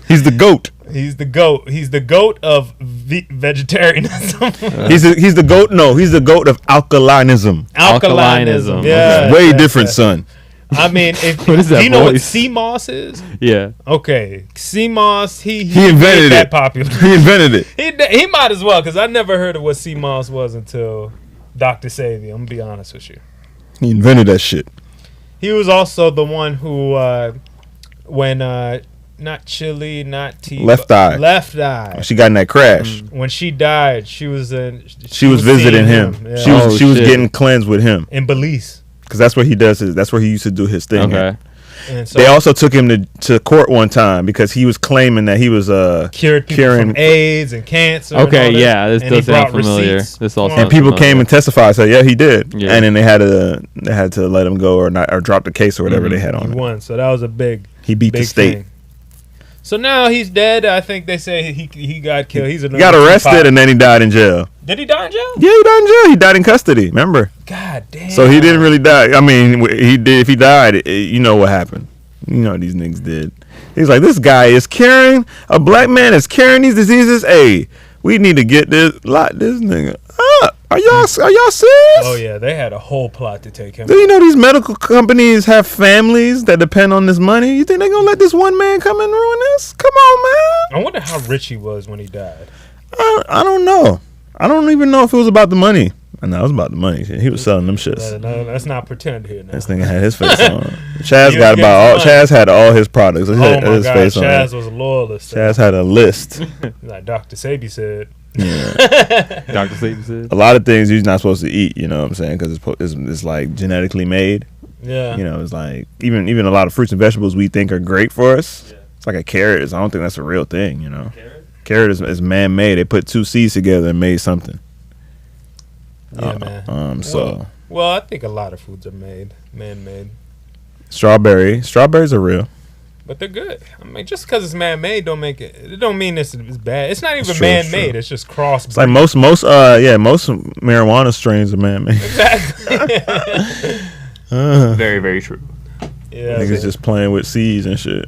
He's the goat. He's the goat. He's the goat of vegetarianism. He's the goat. No, he's the goat of alkalinism. Alkalinism. Yeah. Way yeah, different, yeah. son. I mean, if What is that do you know what voice? sea moss is? Yeah. Okay, sea moss. He invented made that it. popular. He invented it. He might as well, because I never heard of what sea moss was until Dr. Sabi. I'm gonna be honest with you. He invented that shit. He was also the one who, when not Chili, not T, Left Eye. Left Eye. She got in that crash. When she died, she was She was visiting seeing him. Yeah. She was Oh, shit. getting cleansed with him in Belize. because that's where he does his. That's where he used to do his thing. Okay. And so They also took him to court one time because he was claiming that he was cured people curing- from AIDS and cancer. and Okay, all that. yeah, this And he does sound brought familiar. receipts This all for sounds and people familiar. came and testified. So yeah, he did. Yeah. And then they had to let him go or not or drop the case or whatever they had He on him. won, so that was a big. He beat the big state. thing. So now he's dead. I think they say he got killed. He He got arrested Tupac. and then he died in jail. Did he die in jail? Yeah, he died in jail. He died in custody. Remember? God damn. So he didn't really die. I mean, he did. If he died, you know what happened. You know what these niggas did. He's like, this guy is carrying a black man is carrying these diseases. Hey, we need to get this nigga up. Are y'all serious? Oh yeah, they had a whole plot to take him. Do you know these medical companies have families that depend on this money? You think they gonna let this one man come and ruin this? Come on, man. I wonder how rich he was when he died. I don't know. I don't even know if it was about the money. I know it was about the money. He was selling them shits. No, let's not pretend here now. This nigga had his face on. Chaz He got was about all. getting Chaz had all his products. He Oh had my his God, face on. Chaz it. was a loyalist. Chaz had a list. Like Dr. Sabi said. Dr. Sleep said. A lot of things you're not supposed to eat. You know what I'm saying? Because it's like genetically made. Yeah. You know, it's like even a lot of fruits and vegetables we think are great for us. It's like a carrot. I don't think that's a real thing. You know, carrot is man made. They put two seeds together and made something. Yeah, man. So Well, I think a lot of foods are man-made, strawberries are real. but they're good. I mean, just because it's man-made don't make it. It don't mean it's bad. It's not even It's true, it's man-made. true. It's just cross. It's like most marijuana strains are man made. Exactly. Very, very true. Yeah. Niggas just playing with seeds and shit.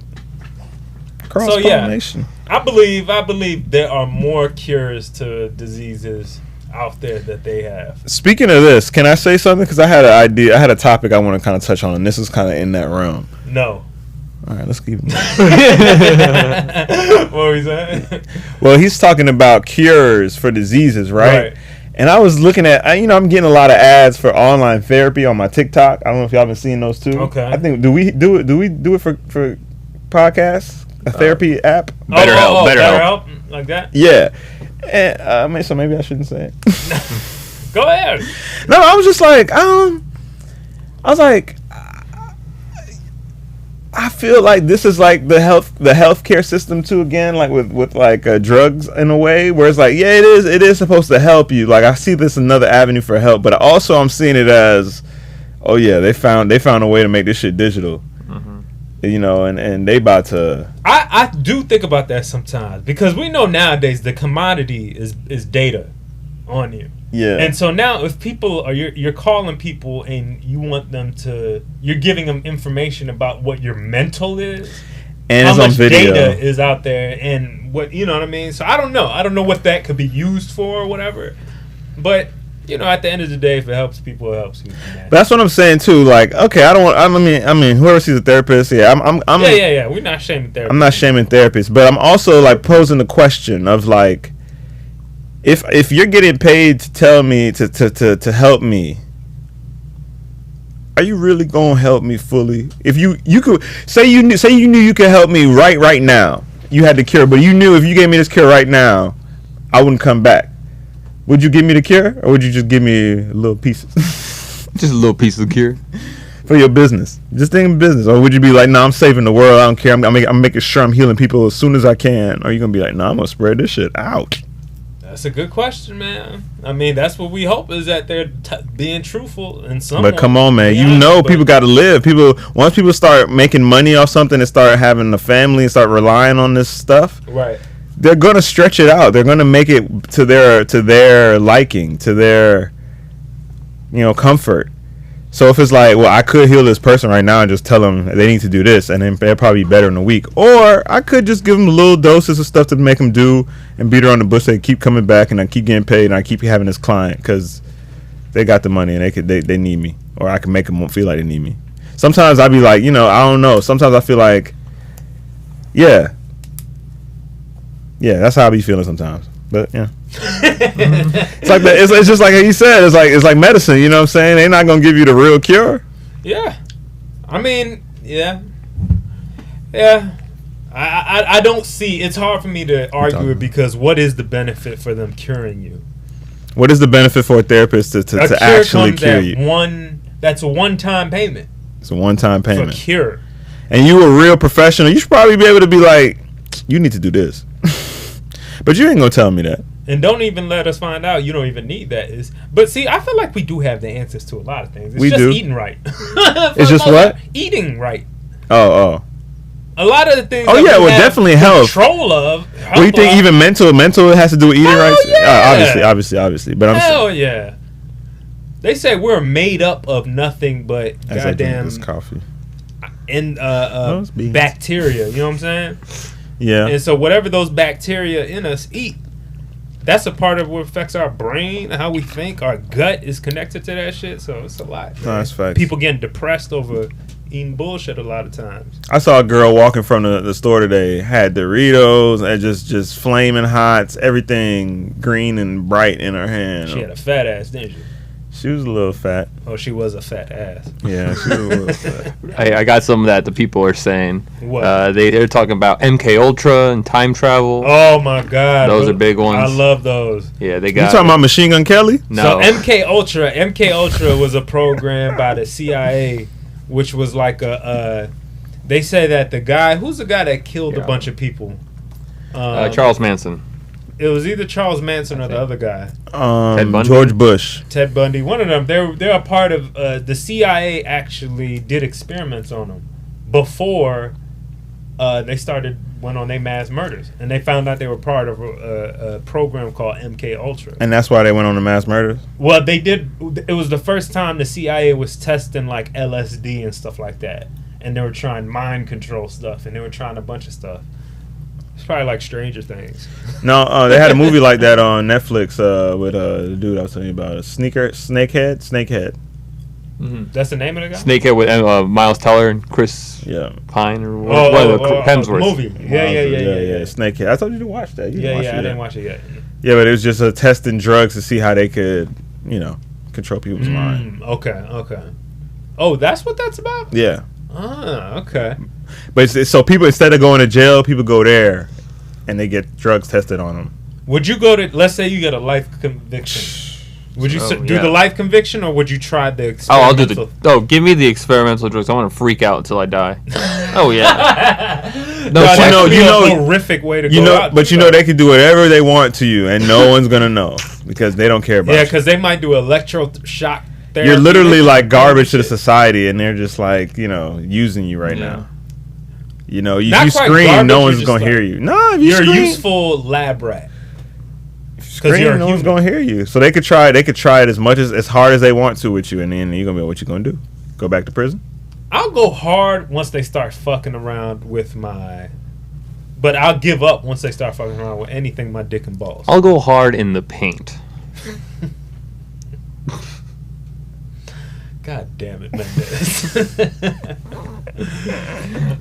Cross pollination. I believe there are more cures to diseases out there that they have. Speaking of this, can I say something? Because I had an idea. I had a topic I want to kind of touch on, and this is kind of in that realm. No. All right, let's keep it. What were you saying? Well, he's talking about cures for diseases, right? And I was looking at, I'm getting a lot of ads for online therapy on my TikTok. I don't know if y'all been seeing those too. Okay. I think do we do it for podcasts? A therapy app? Better help. Like that? Yeah. And so maybe I shouldn't say it. Go ahead. No, I was just like, I feel like this is like the healthcare system too again, like with like drugs in a way, where it's like, yeah, it is supposed to help you. Like I see this another avenue for help, but also I'm seeing it as, oh yeah, they found a way to make this shit digital. And they about to. I do think about that sometimes because we know nowadays the commodity is data on you. Yeah. And so now if people are you're calling people and you want them to, you're giving them information about what your mental is. And how it's on much video. data is out there and what, you know what I mean? So I don't know what that could be used for or whatever. But at the end of the day, if it helps people, it helps you. That's what I'm saying too. Like, okay, I mean, whoever sees a therapist, yeah, I'm Yeah. We're not shaming therapists. I'm not shaming therapists, but I'm also like posing the question of like, if you're getting paid to tell me to help me, are you really gonna help me fully? If you could say you knew you could help me right now, you had the cure, but you knew if you gave me this cure right now, I wouldn't come back. Would you give me the cure, or would you just give me little pieces? Just a little piece of the cure. For your business. Just think of business. Or would you be like, nah, I'm saving the world. I don't care. I'm making sure I'm healing people as soon as I can. Or are you going to be like, nah, I'm going to spread this shit out? That's a good question, man. I mean, that's what we hope is that they're being truthful in some. But come on, man. People got to live. Once people start making money off something and start having a family and start relying on this stuff, right? They're going to stretch it out. They're going to make it to their liking, to their comfort. So if it's like, well, I could heal this person right now and just tell them they need to do this, and then they'll probably be better in a week. Or I could just give them little doses of stuff to make them do and beat around the bush. They keep coming back, and I keep getting paid, and I keep having this client because they got the money and they need me, or I can make them feel like they need me. Sometimes I'll be like, I don't know. Sometimes I feel like, yeah, that's how I be feeling sometimes. But yeah. It's like that. It's just like you said. It's like medicine. You know what I'm saying? They're not gonna give you the real cure. Yeah, I mean, yeah. I don't see. It's hard for me to argue it because what is the benefit for them curing you? What is the benefit for a therapist to actually cure you? That's a one-time payment. It's a one-time payment for cure. And you a real professional. You should probably be able to be like, you need to do this. But you ain't gonna tell me that. And don't even let us find out you don't even need that. But see, I feel like we do have the answers to a lot of things. It's just eating right. It's just what? Eating right. Oh. A lot of the things. Oh yeah, well definitely health. Control of. Well, you think even mental has to do with eating right? Yeah. Obviously. But yeah. They say we're made up of nothing but goddamn this coffee and bacteria. You know what I'm saying? Yeah. And so whatever those bacteria in us eat, that's a part of what affects our brain, how we think. Our gut is connected to that shit. So it's a lot. No, that's facts. People getting depressed over eating bullshit a lot of times. I saw a girl walking from the store today, had Doritos and just flaming hots, everything green and bright in her hand. She had a fat ass, didn't she? She was a little fat. Oh, she was a fat ass. Yeah, she was a little fat. I got some that the people are saying. What? They're talking about MK Ultra and time travel. Oh my God, those are big ones. I love those. Yeah, they got. You talking about Machine Gun Kelly? No. So MK Ultra was a program by the CIA, which was like they say that who's the guy that killed a bunch of people? Charles Manson. It was either Charles Manson or the other guy. Ted Bundy? George Bush. Ted Bundy. One of them. They're a part of the CIA. Actually, did experiments on them before they went on their mass murders, and they found out they were part of a program called MK Ultra. And that's why they went on the mass murders. Well, they did. It was the first time the CIA was testing like LSD and stuff like that, and they were trying mind control stuff, and they were trying a bunch of stuff. It's probably like Stranger Things. No, they had a movie like that on Netflix with the dude I was telling you about, Snakehead. Mm-hmm. That's the name of the guy? Snakehead with Miles Teller and Chris Pine or Hemsworth. Movie. Yeah. Snakehead. I told you to watch that. I didn't watch it yet. Yeah, but it was just a testing drugs to see how they could, control people's mind. Okay. Oh, that's what that's about? Yeah. Ah, okay. But so people, instead of going to jail, people go there and they get drugs tested on them. Would you go to, let's say you get a life conviction. Would you do the life conviction, or would you try the experimental? Give me the experimental drugs. I want to freak out until I die. Oh yeah. Horrific way to go out. But they can do whatever they want to you, and no one's gonna know because they don't care about. Yeah, because they might do electroshock therapy. You're literally like garbage to the society, and they're just like using you right now. You scream, garbage, no one's gonna hear you. No, you're a useful lab rat. Scream, no one's gonna hear you. So they could try it as hard as they want to with you, and then you're gonna be, what you gonna do? Go back to prison? I'll go hard once they start fucking around with but I'll give up once they start fucking around with anything my dick and balls. I'll go hard in the paint. God damn it, Mendez.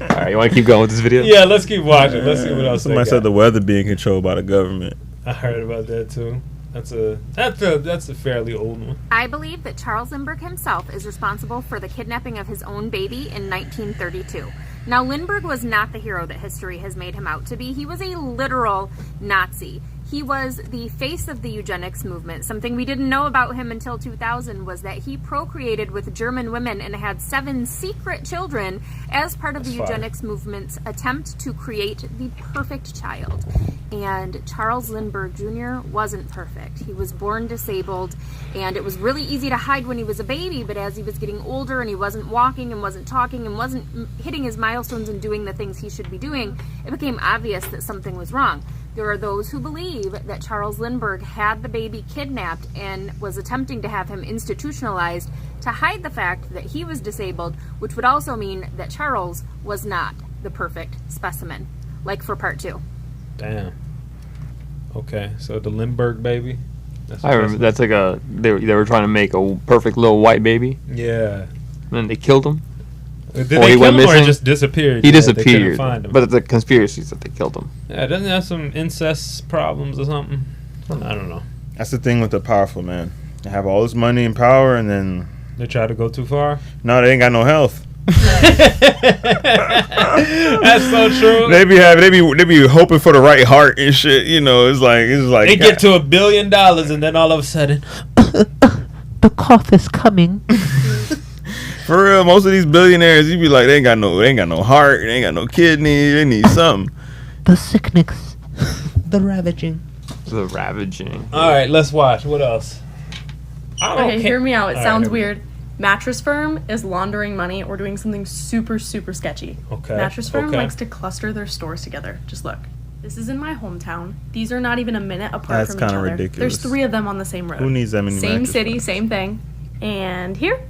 Alright, you want to keep going with this video? Yeah, let's keep watching. Let's see what else. Somebody said the weather being controlled by the government. I heard about that too. That's a fairly old one. I believe that Charles Lindbergh himself is responsible for the kidnapping of his own baby in 1932. Now, Lindbergh was not the hero that history has made him out to be. He was a literal Nazi. He was the face of the eugenics movement. Something we didn't know about him until 2000 was that he procreated with German women and had 7 secret children as part of the eugenics movement's attempt to create the perfect child. And Charles Lindbergh Jr. wasn't perfect. He was born disabled, and it was really easy to hide when he was a baby, but as he was getting older and he wasn't walking and wasn't talking and wasn't hitting his milestones and doing the things he should be doing, it became obvious that something was wrong. There are those who believe that Charles Lindbergh had the baby kidnapped and was attempting to have him institutionalized to hide the fact that he was disabled, which would also mean that Charles was not the perfect specimen, like for part 2. Damn. Okay, so the Lindbergh baby. I remember that's like they were trying to make a perfect little white baby. Yeah. And then they killed him. Did they kill him or he just disappeared? He They couldn't disappeared. find him. But the conspiracies that they killed him. Yeah, doesn't he have some incest problems or something? I don't know. That's the thing with the powerful, man. They have all this money and power, and then They try to go too far? no, they ain't got no health. That's so true. They be hoping for the right heart and shit. You know, it's like They get to $1 billion and then all of a sudden, The cough is coming. For real, most of these billionaires, you be like, they ain't got no heart, they ain't got no kidney, they need something. The sickness. The ravaging. The ravaging. all right, let's watch. What else? Okay, hear me out. It All right, sounds here we go. weird. Mattress Firm is laundering money or doing something super, super sketchy. Okay. Mattress Firm okay. likes to cluster their stores together. Just look. This is in my hometown. These are not even a minute apart That's from each kinda other. ridiculous. There's 3 of them on the same road. Who needs that many Same Mattress city, Firms? same thing. And here,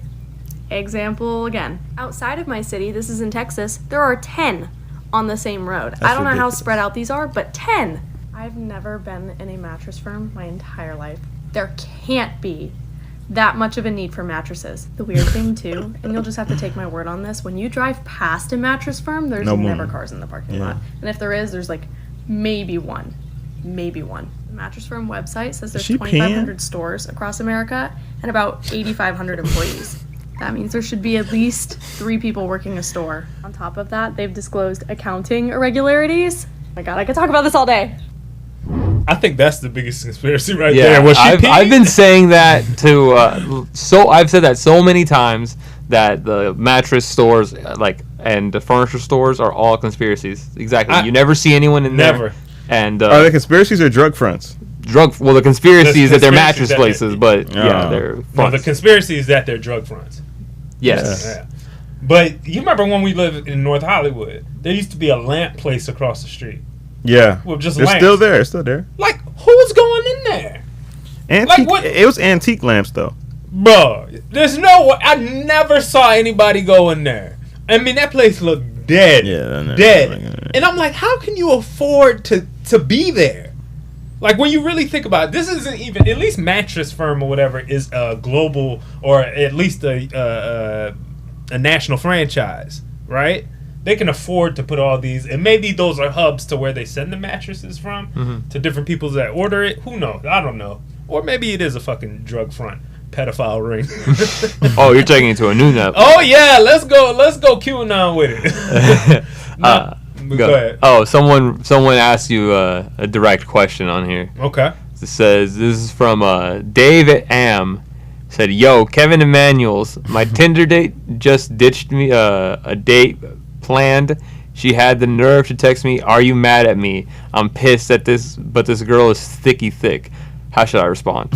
example again. Outside of my city, this is in Texas, there are 10 on the same road. I don't know how ridiculous. spread out these are, but 10. I've never been in a Mattress Firm my entire life. There can't be that much of a need for mattresses. The weird thing too, and you'll just have to take my word on this, when you drive past a Mattress Firm, there's No never woman. cars in the parking Yeah. lot. And if there is, there's like maybe one. The Mattress Firm website says there's she 2,500 peeing? stores across America and about 8,500 employees. That means there should be at least 3 people working a store. On top of that, they've disclosed accounting irregularities. Oh my god, I could talk about this all day. I think that's the biggest conspiracy right Yeah, there. Was she I've peeing? been saying that to I've said that so many times that the mattress stores and the furniture stores are all conspiracies. Exactly. You never see anyone in there. Never. And Are they conspiracies or drug fronts? the conspiracy is that they're conspiracies mattress that places, but yeah, they're No, fronts. the conspiracy is that they're drug fronts. Yes. Yeah. But you remember when we lived in North Hollywood, there used to be a lamp place across the street. Yeah. Well, just They're lamps. still there. It's still there. Like, who's going in there? Antique. what- It was antique lamps though. Bro, there's no way. I never saw anybody go in there. I mean, that place looked dead. Yeah, dead. And I'm like, how can you afford to be there? Like, when you really think about it, this isn't even, at least Mattress Firm or whatever is a global, or at least a national franchise, right? They can afford to put all these, and maybe those are hubs to where they send the mattresses from to different people that order it. Who knows? I don't know. Or maybe it is a fucking drug front, pedophile ring. Oh, you're taking it to a new level. Oh yeah, let's go QAnon with it. Go ahead. Oh, someone asked you a direct question on here. Okay. It says, this is from Dave Am. Said, yo, Kevin Emanuels, my Tinder date just ditched me a date planned. She had the nerve to text me, are you mad at me? I'm pissed at this, but this girl is thicky thick. How should I respond?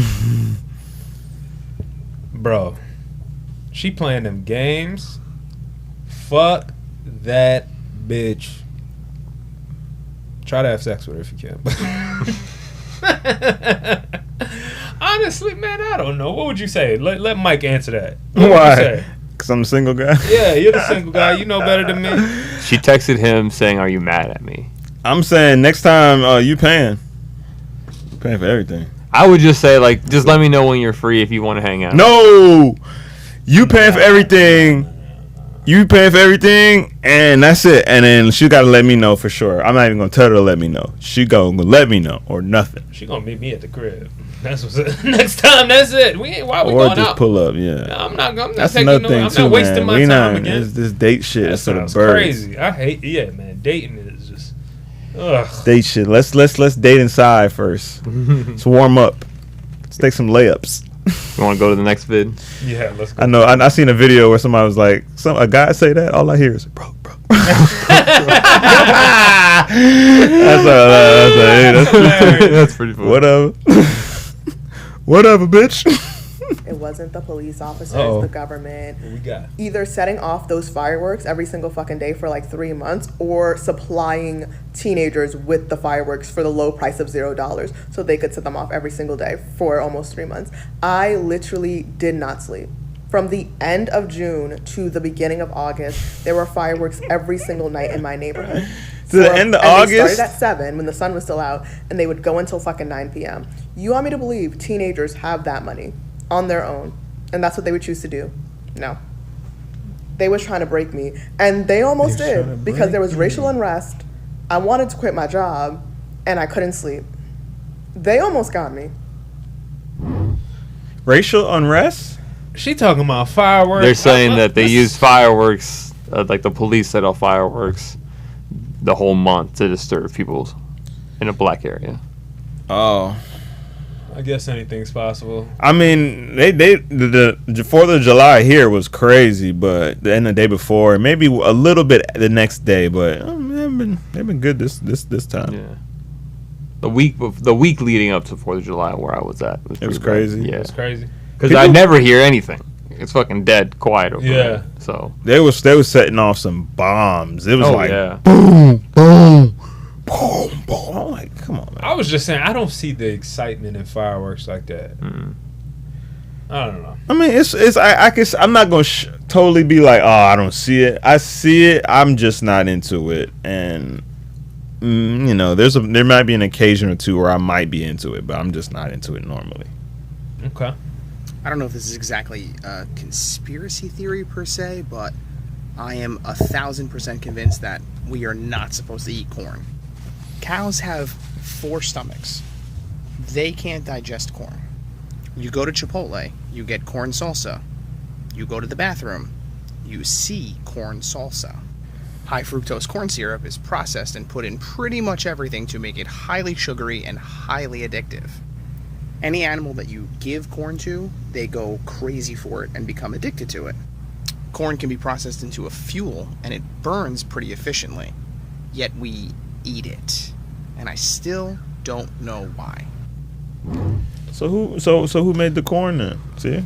Bro, she playing them games. Fuck that bitch. Try to have sex with her if you can. Honestly, man, I don't know. What would you say? Let Mike answer that. What would you Why? say? Because I'm a single guy. Yeah, you're the single guy. You know better than me. She texted him saying, are you mad at me? I'm saying next time you paying. You paying for everything. I would just say, like, just let me know when you're free if you want to hang out. No, you paying for everything. You paying for everything, and that's it. And then she got to let me know for sure. I'm not even gonna tell her to let me know. She gonna let me know or nothing. She gonna meet me at the crib. That's what's it. Next time. That's it. We ain't. Why we Or going just out? pull up. Yeah, I'm not that's taking another no, thing I'm too, not wasting man. my time again. This date shit That is for the sounds birds. crazy. I hate. Yeah, man. Dating is just. Ugh. Date shit. Let's date inside first. Let's warm up. Let's take some layups. You want to go to the next vid? Yeah, let's go. I know. I seen a video where somebody was like, a guy say that. All I hear is bro. That's pretty funny. Whatever. Whatever, bitch. It wasn't the police officers, Uh-oh. the government. What we got? Either setting off those fireworks every single fucking day for like 3 months or supplying teenagers with the fireworks for the low price of $0 so they could set them off every single day for almost 3 months. I literally did not sleep. From the end of June to the beginning of August, there were fireworks every single night in my neighborhood. To the end of They August? started at 7 when the sun was still out, and they would go until fucking 9 p.m. You want me to believe teenagers have that money on their own, and that's what they would choose to do? No. They was trying to break me, and they almost did because there was racial unrest. I wanted to quit my job, and I couldn't sleep. They almost got me. Racial unrest? She talking about fireworks. They're saying that they use fireworks, like the police set off fireworks the whole month to disturb people in a black area. Oh. I guess anything's possible. I mean, the 4th of July here was crazy, but the day before, maybe a little bit the next day, but they've been good this time. Yeah. The week leading up to 4th of July where I was at It was pretty bad. crazy. Yeah. It's crazy. Because I never hear anything. It's fucking dead quiet over Yeah. there. So They was setting off some bombs. It was like yeah. boom, boom, boom, boom. I'm like, come on, man. I was just saying, I don't see the excitement in fireworks like that. I don't know. I mean, I guess I'm not gonna totally be like, oh, I don't see it. I see it. I'm just not into it, and you know, there might be an occasion or two where I might be into it, but I'm just not into it normally. Okay. I don't know if this is exactly a conspiracy theory per se, but I am 1,000% convinced that we are not supposed to eat corn. Cows have 4 stomachs. They can't digest corn. You go to Chipotle, you get corn salsa. You go to the bathroom, you see corn salsa. High fructose corn syrup is processed and put in pretty much everything to make it highly sugary and highly addictive. Any animal that you give corn to, they go crazy for it and become addicted to it. Corn can be processed into a fuel and it burns pretty efficiently, yet we eat it. And I still don't know why. So who made the corn then? See?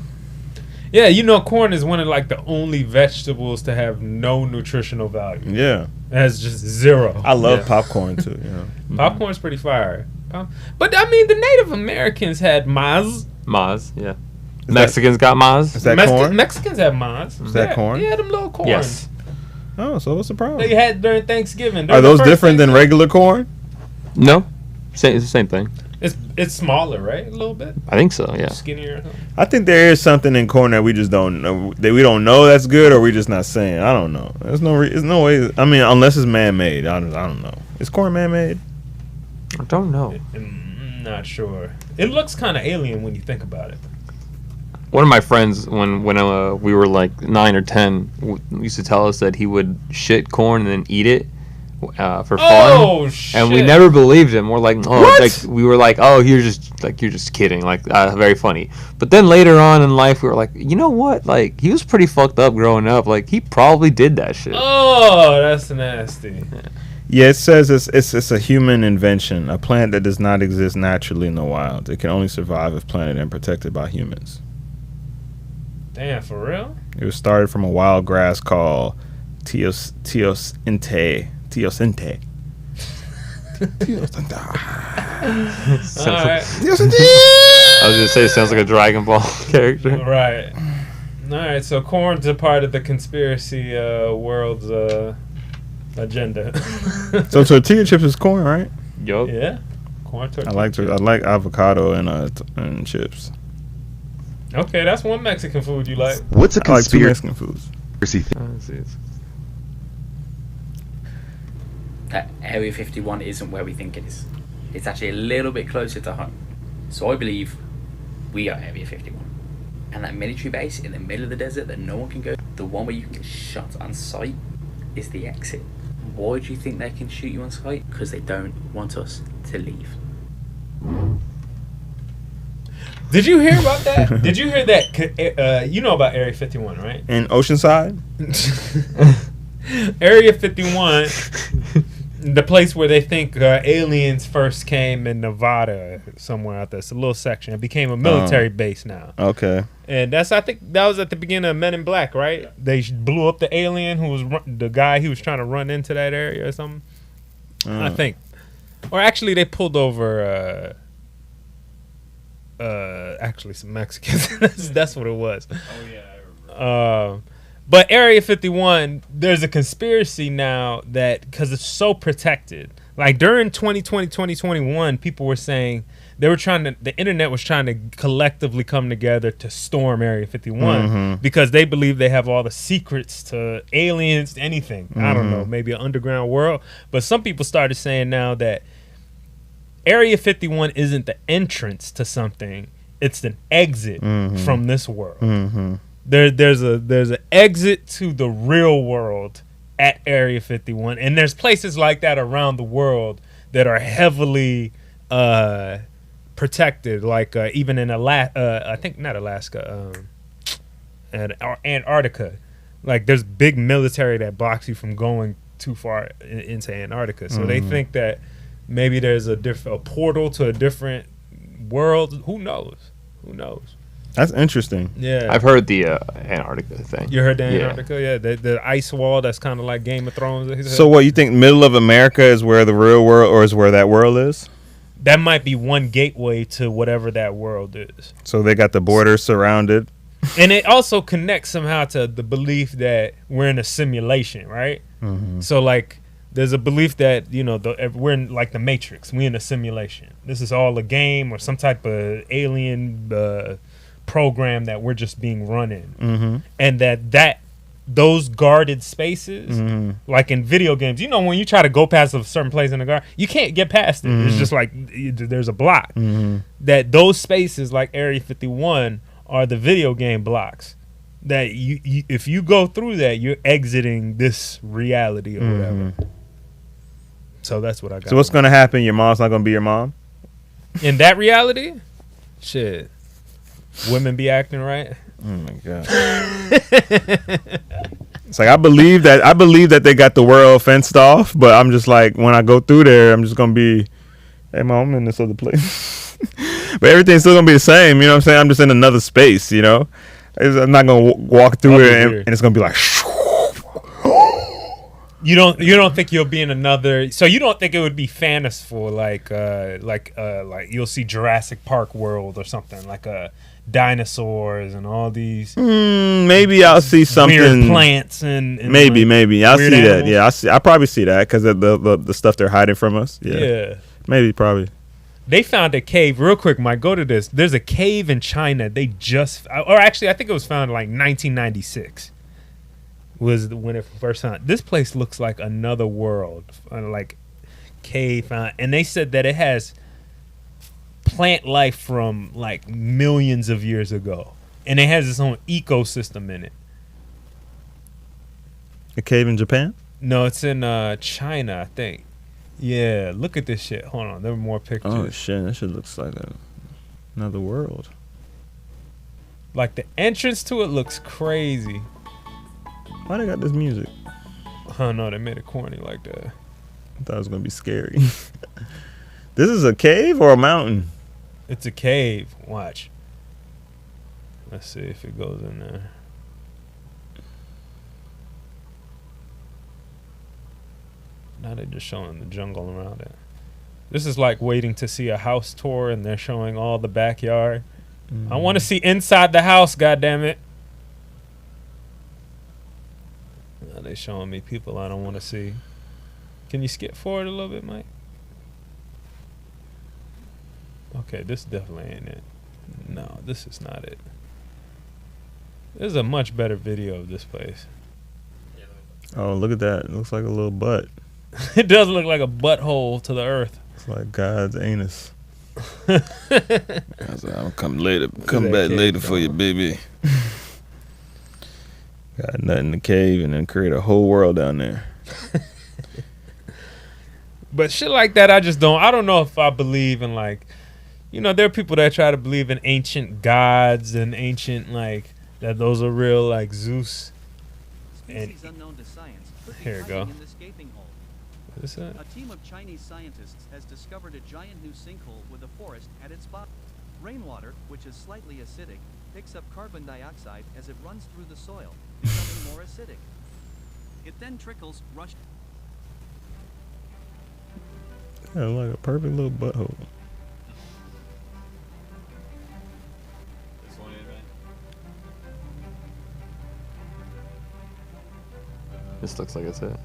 Yeah, you know, corn is one of like the only vegetables to have no nutritional value. Yeah. It has just 0. I love popcorn too. You know? Popcorn's pretty fire. But I mean, the Native Americans had maz. Maz, yeah. Mexicans got maz. Is that corn? Mexicans have maz. Is that corn? Yeah, them little corn. Yes. Oh, so what's the problem? They had during Thanksgiving. Are those different than regular corn? No. It's the same thing. It's smaller, right? A little bit. I think so, yeah. Skinnier. Or something. I think there is something in corn that we just don't know. That we don't know that's good, or we just not saying. I don't know. There's no way. I mean, unless it's man-made. I don't know. Is corn man-made? I don't know. I'm not sure. It looks kind of alien when you think about it. One of my friends, when we were like 9 or 10, used to tell us that he would shit corn and then eat it for fun. Oh shit! And we never believed him. We're like, oh, What? like we were like, oh, you're just kidding. Like, very funny. But then later on in life, we were like, you know what? Like, he was pretty fucked up growing up. Like, he probably did that shit. Oh, that's nasty. Yeah, it says it's a human invention, a plant that does not exist naturally in the wild. It can only survive if planted and protected by humans. Damn, for real? It was started from a wild grass called teosinte. Teosinte. Alright. I was gonna say, it sounds like a Dragon Ball character. Right. Alright, so corn's a part of the conspiracy world's agenda. So tortilla chips is corn, right? Yup. Yeah. Corn tortilla. I like avocado and chips. Okay, that's one Mexican food you like. What's a I like two conspiracy Mexican foods. Area 51 isn't where we think it is. It's actually a little bit closer to home. So I believe we are Area 51. And that military base in the middle of the desert that no one can go, the one where you can get shot on sight, is the exit. Why do you think they can shoot you on sight? Because they don't want us to leave. Did you hear about that? Did you hear that? You know about Area 51, right? In Oceanside? Area 51, the place where they think aliens first came in Nevada, somewhere out there. It's a little section. It became a military base now. Okay. And I think that was at the beginning of Men in Black, right? They blew up the alien who was the guy who was trying to run into that area or something. I think. Or actually, they pulled over actually some Mexicans. That's what it was. Oh yeah, I remember. But Area 51, there's a conspiracy now that because it's so protected. Like during 2020, 2021, people were saying the internet was trying to collectively come together to storm Area 51 because they believe they have all the secrets to aliens, anything. I don't know, maybe an underground world. But some people started saying now that Area 51 isn't the entrance to something; it's an exit from this world. There's an exit to the real world at Area 51, and there's places like that around the world that are heavily protected, like even in I think not Alaska, Antarctica. Like there's big military that blocks you from going too far into Antarctica. So they think that maybe there's a portal to a different world. Who knows? That's interesting. Yeah, I've heard the Antarctica thing. You heard the Antarctica? Yeah, the ice wall that's kind of like Game of Thrones. So what, you think middle of America is where the real world, or is where that world is? That might be one gateway to whatever that world is. So they got the border surrounded. And it also connects somehow to the belief that we're in a simulation, right? So like there's a belief that, we're in like the Matrix. We're in a simulation. This is all a game or some type of alien program that we're just being run in. And that those guarded spaces, like in video games, when you try to go past a certain place in the garden, you can't get past it. It's just like there's a block. That those spaces like Area 51 are the video game blocks. That you if you go through that, you're exiting this reality or whatever. So that's what I got. So what's going to happen? Your mom's not going to be your mom? In that reality? Shit. Women be acting right. Oh my god! It's like I believe that they got the world fenced off, but I'm just like, when I go through there, I'm just gonna be, hey mom, I'm in this other place. But everything's still gonna be the same. You know what I'm saying? I'm just in another space. I'm not gonna walk through it and it's gonna be like. You don't think you'll be in another? So you don't think it would be fanciful like you'll see Jurassic Park world or something like dinosaurs and all these. Maybe I'll see something. Weird plants and maybe I'll see animals. that. Yeah, I'll probably see that because of the stuff they're hiding from us. Yeah. Maybe probably. They found a cave real quick. Mike, go to this. There's a cave in China. I think it was found in like 1996. Was when it first found. This place looks like another world, like cave, and they said that it has plant life from like millions of years ago, and it has its own ecosystem in it. A cave in Japan? No, it's in China, I think. Yeah, look at this shit. Hold on, there were more pictures. Oh shit, that shit looks like another world. Like the entrance to it looks crazy. Why they got this music? Oh no, they made it corny like that. I thought it was gonna be scary. This is a cave or a mountain? It's a cave. Watch. Let's see if it goes in there. Now they're just showing the jungle around it. This is like waiting to see a house tour and they're showing all the backyard. I want to see inside the house, goddammit. Now they showing me people I don't want to see. Can you skip forward a little bit, Mike? Okay, this definitely ain't it. No, this is not it. This is a much better video of this place. Oh, look at that. It looks like a little butt. It does look like a butthole to the earth. It's like God's anus. I was like, I'll come back later for you, baby. Got nothing in the cave and then create a whole world down there. But shit like that, I don't know if I believe in, like, you know, there are people that try to believe in ancient gods and ancient, like, that those are real, like Zeus. And Unknown to science could be here we go. hiding in this gaping hole. What is that? A team of Chinese scientists has discovered a giant new sinkhole with a forest at its bottom. Rainwater, which is slightly acidic, picks up carbon dioxide as it runs through the soil, becoming more acidic. It then trickles rushed. Yeah, like a perfect little butthole. This looks like it's it.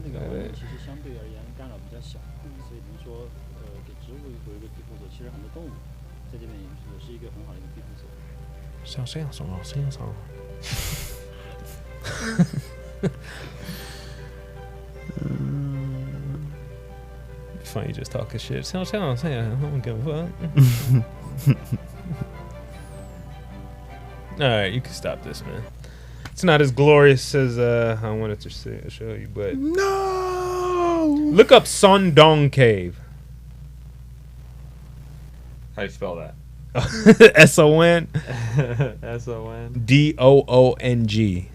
那个环境其实相对而言干扰比较小，所以比如说给植物有一个庇护所，其实很多动物在这边也是一个很好的一个庇护所。像这样说，这样说。Funny, you just talking shit. I don't give a fuck. All right, you can stop this, man. It's not as glorious as I wanted to show you, but no. Look up Sondong Cave. How do you spell that? S-O-N S-O-N D-O-O-N-G.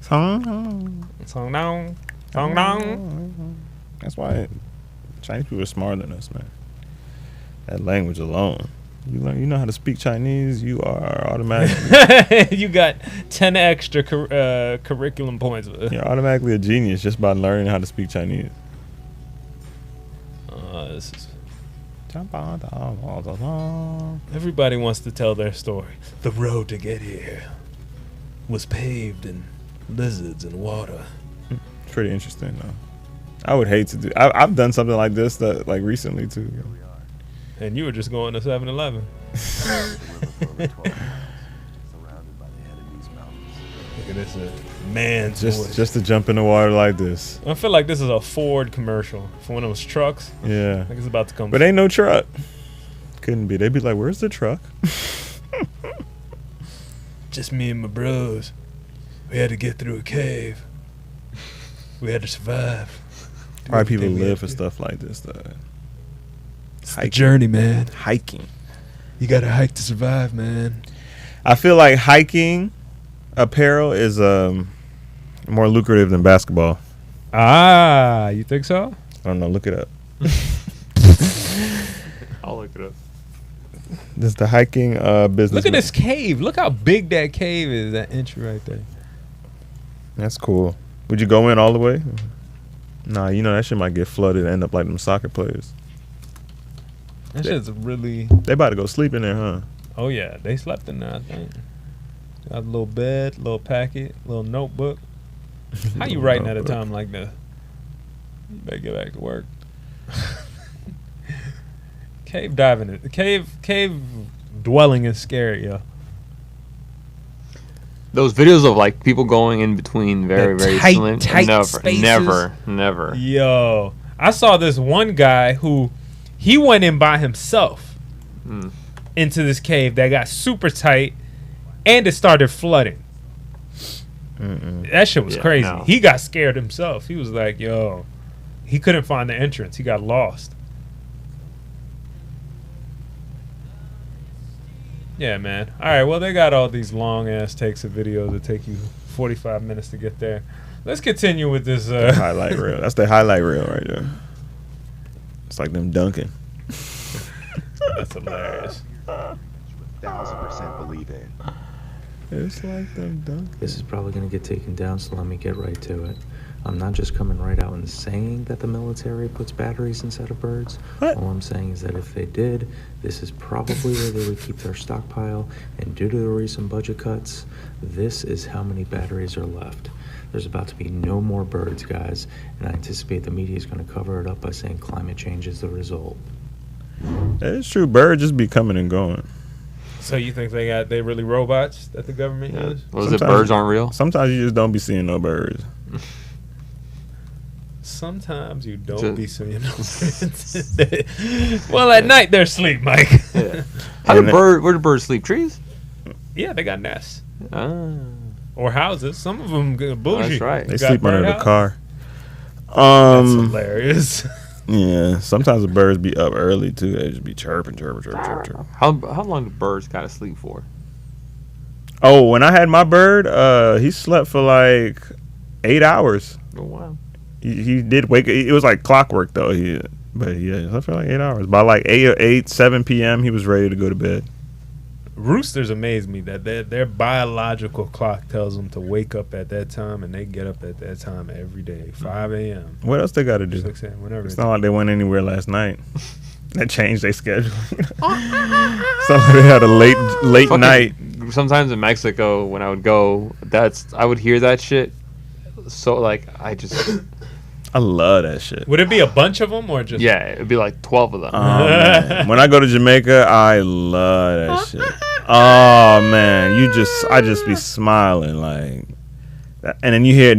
Sondong. That's why Chinese people are smarter than us, man. That language alone. You know how to speak Chinese, you are automatically. You got 10 extra curriculum points. You're automatically a genius just by learning how to speak Chinese. This is. Everybody wants to tell their story. The road to get here was paved in lizards and water. It's pretty interesting, though. I would hate to do. I've done something like this that like recently too. And you were just going to 7-Eleven. Look at this man's voice. Just to jump in the water like this. I feel like this is a Ford commercial for one of those trucks. Yeah. Like it's about to come. But ain't no truck. Couldn't be. They'd be like, "Where's the truck?" Just me and my bros. We had to get through a cave. We had to survive. Why people live for stuff like this, though. It's the journey, man. Hiking. You gotta hike to survive, man. I feel like hiking apparel is more lucrative than basketball. Ah, you think so? I don't know. Look it up. I'll look it up. This is the hiking business. Look at this cave. Look how big that cave is. That entry right there. That's cool. Would you go in all the way? Nah, you know that shit might get flooded and end up like them soccer players. That shit's really. They about to go sleep in there, huh? Oh yeah, they slept in there. I think. Got a little bed, little packet, little notebook. How you writing at a time like that? You better get back to work. Cave diving. Cave dwelling is scary, yo. Those videos of like people going in between very tight slim. spaces. Never. Yo, I saw this one guy who he went in by himself into this cave that got super tight, and it started flooding. That shit was crazy. No. He got scared himself. He was like, yo, he couldn't find the entrance. He got lost. Yeah, man. All right, well, they got all these long-ass takes of videos that take you 45 minutes to get there. Let's continue with this. Highlight reel. That's the highlight reel right there. It's like them dunking. That's hilarious. 1000% believe in. It's like them dunking. This is probably going to get taken down, so let me get right to it. I'm not just coming right out and saying that the military puts batteries inside of birds. What? All I'm saying is that if they did, this is probably where they would keep their stockpile, and due to the recent budget cuts, this is how many batteries are left. There's about to be no more birds, guys, and I anticipate the media is going to cover it up by saying climate change is the result. It's true. Birds just be coming and going. So you think they really robots that the government uses? Was it birds aren't real? Sometimes you just don't be seeing no birds. Sometimes you don't be seeing no birds. Well, at night they're asleep, Mike. Yeah. Where do birds sleep? Trees? Yeah, they got nests. Or or houses. Some of them get bougie. That's right. They Got sleep under bird the house. car. That's hilarious. Yeah. Sometimes the birds be up early too. They just be chirping. How long do birds gotta sleep for? Oh, when I had my bird, he slept for like 8 hours. Oh wow. He did wake. It was like clockwork though. He slept for like 8 hours. By like 7 p.m. he was ready to go to bed. Roosters amaze me that their biological clock tells them to wake up at that time, and they get up at that time every day, 5 a.m. What else they got to do? 6 a.m. Whenever. It's not like they went anywhere last night. They changed their schedule. So they had a late Fucking- night. Sometimes in Mexico, when I would go, I would hear that shit. So like I love that shit. Would it be a bunch of them or just? Yeah, it'd be like 12 of them. Man. When I go to Jamaica, I love that shit. Oh man, I just be smiling like, and then you hear,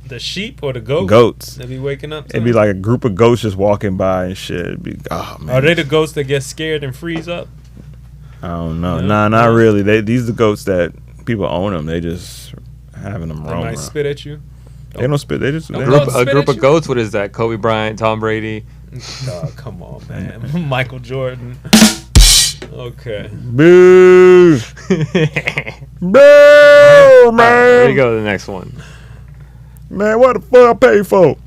The sheep or the goats? Goats. They be waking up. It'd be like a group of goats just walking by and shit. It'd be, oh man. Are they the goats that get scared and freeze up? I don't know. Nah, not really. These are the goats that people own them. They just having them They roam might around. spit at you. They don't spit. They just A group of goats. What is that? Kobe Bryant, Tom Brady. Oh, come on, man. Michael Jordan. Okay. Boo! Boo, man! There you go. The next one. Man, what the fuck I pay for?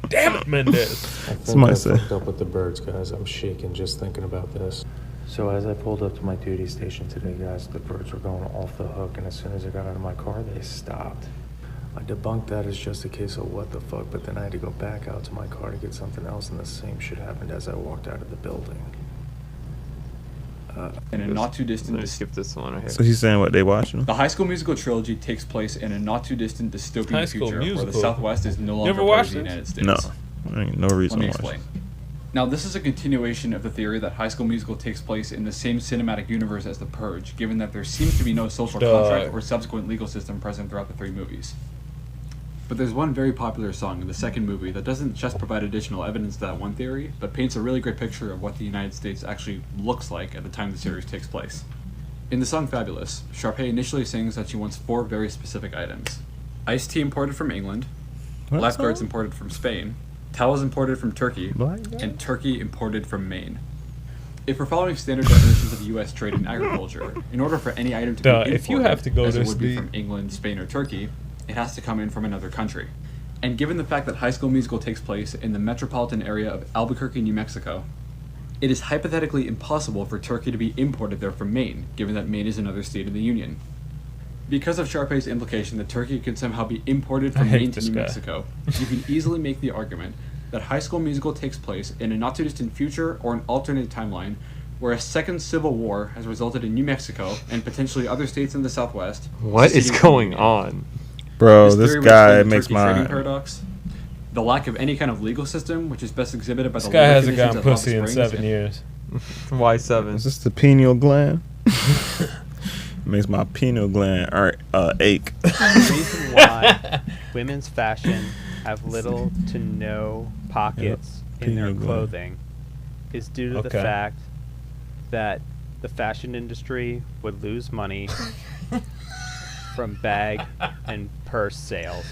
Damn it, Mendez. Somebody I say. fucked up with the birds, guys. I'm shaking just thinking about this. So as I pulled up to my duty station today, guys, the birds were going off the hook, and as soon as I got out of my car, they stopped. I debunked that as just a case of what the fuck, but then I had to go back out to my car to get something else, and the same shit happened as I walked out of the building. In a not too distant. Let's skip this one right here. So he's saying what they watching? The High School Musical trilogy takes place in a not too distant dystopian High School future where the Musical. Southwest is no You longer ever part watched of the this? United States. No, ain't no reason Let me to watch. explain. Now, this is a continuation of the theory that High School Musical takes place in the same cinematic universe as The Purge, given that there seems to be no social contract or subsequent legal system present throughout the three movies. But there's one very popular song in the second movie that doesn't just provide additional evidence to that one theory, but paints a really great picture of what the United States actually looks like at the time the series takes place. In the song Fabulous, Sharpay initially sings that she wants 4 very specific items. Iced tea imported from England, What lifeguards song? imported from Spain, towels imported from Turkey, Black guy? and turkey imported from Maine. If we're following standard definitions of U.S. trade and agriculture, in order for any item to be imported, if you have to go as it this would be deep. from England, Spain, or Turkey, it has to come in from another country. And given the fact that High School Musical takes place in the metropolitan area of Albuquerque, New Mexico, it is hypothetically impossible for turkey to be imported there from Maine, given that Maine is another state in the Union. Because of Sharpay's implication that turkey could somehow be imported I from hate Maine to this New guy. Mexico, you can easily make the argument that High School Musical takes place in a not-too-distant future or an alternate timeline where a second civil war has resulted in New Mexico and potentially other states in the Southwest. What is seceding from going Union. on? Bro, This this theory would guy explain the makes turkey trading my. paradox, the lack of any kind of legal system, which is best exhibited by This the guy labor hasn't conditions gotten at Hot pussy in Springs 7 years. Why 7? Is this the pineal gland? Makes my pineal gland ache. The reason why women's fashion have little to no pockets in their Pineal gland. clothing is due to the Okay. fact that the fashion industry would lose money from bag and purse sales.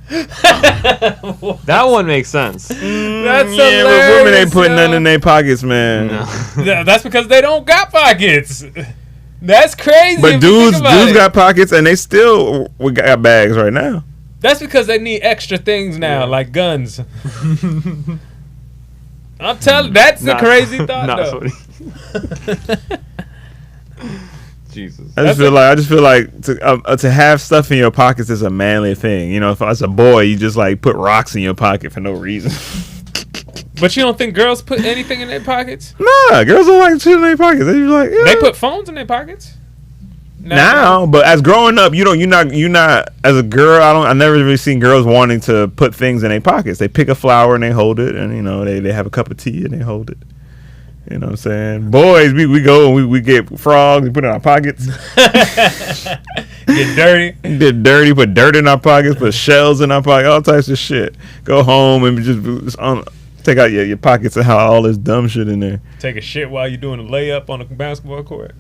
That one makes sense. That's Yeah, but women hilarious, ain't putting yo. nothing in their pockets, man. Yeah, that's because they don't got pockets. That's crazy. But if you think dudes about it. got pockets, and they still we got bags right now. That's because they need extra things now, like guns. I'm telling. That's the Not- crazy thought, not though. Jesus. I just feel like to have stuff in your pockets is a manly thing. You know, if as a boy, you just like put rocks in your pocket for no reason. But you don't think girls put anything in their pockets? Nah, girls don't like shit in their pockets. They just like They put phones in their pockets. now, but as growing up, you're not as a girl. I never really seen girls wanting to put things in their pockets. They pick a flower and they hold it, and you know they have a cup of tea and they hold it. You know what I'm saying? Boys, we go and we get frogs, we put it in our pockets. Get dirty. Get dirty, put dirt in our pockets, put shells in our pockets, all types of shit. Go home and just Take out your pockets and have all this dumb shit in there. Take a shit while you're doing a layup on a basketball court.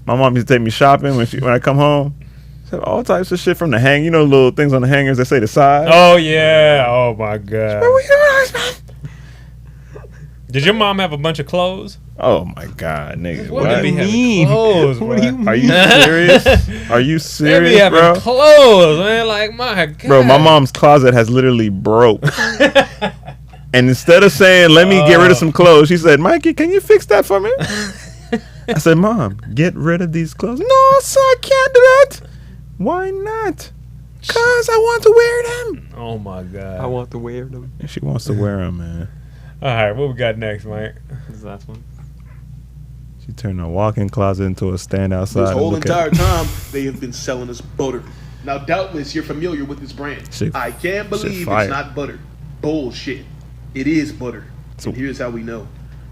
My mom used to take me shopping when I come home. So all types of shit from the hang. You know, little things on the hangers that say the size. Oh yeah. Oh my god. Did your mom have a bunch of clothes? Oh my god, nigga. What did be having clothes, bro? Are you serious? Are you They be serious, having bro? clothes, man. Like my god. Bro, my mom's closet has literally broke. And instead of saying, let me get rid of some clothes, she said, Mikey, can you fix that for me? I said, Mom, get rid of these clothes. No, sir, I can't do that. Why not? Because I want to wear them. Oh my god. I want to wear them. And she wants to wear them, man. All right, what we got next, Mike? This is the last one. She turned a walk-in closet into a stand outside. This and whole look entire at time, they have been selling us butter. Now, doubtless, you're familiar with this brand. Shit- I can't shit believe fire. it's not butter. Bullshit. It is butter. So- And here's how we know.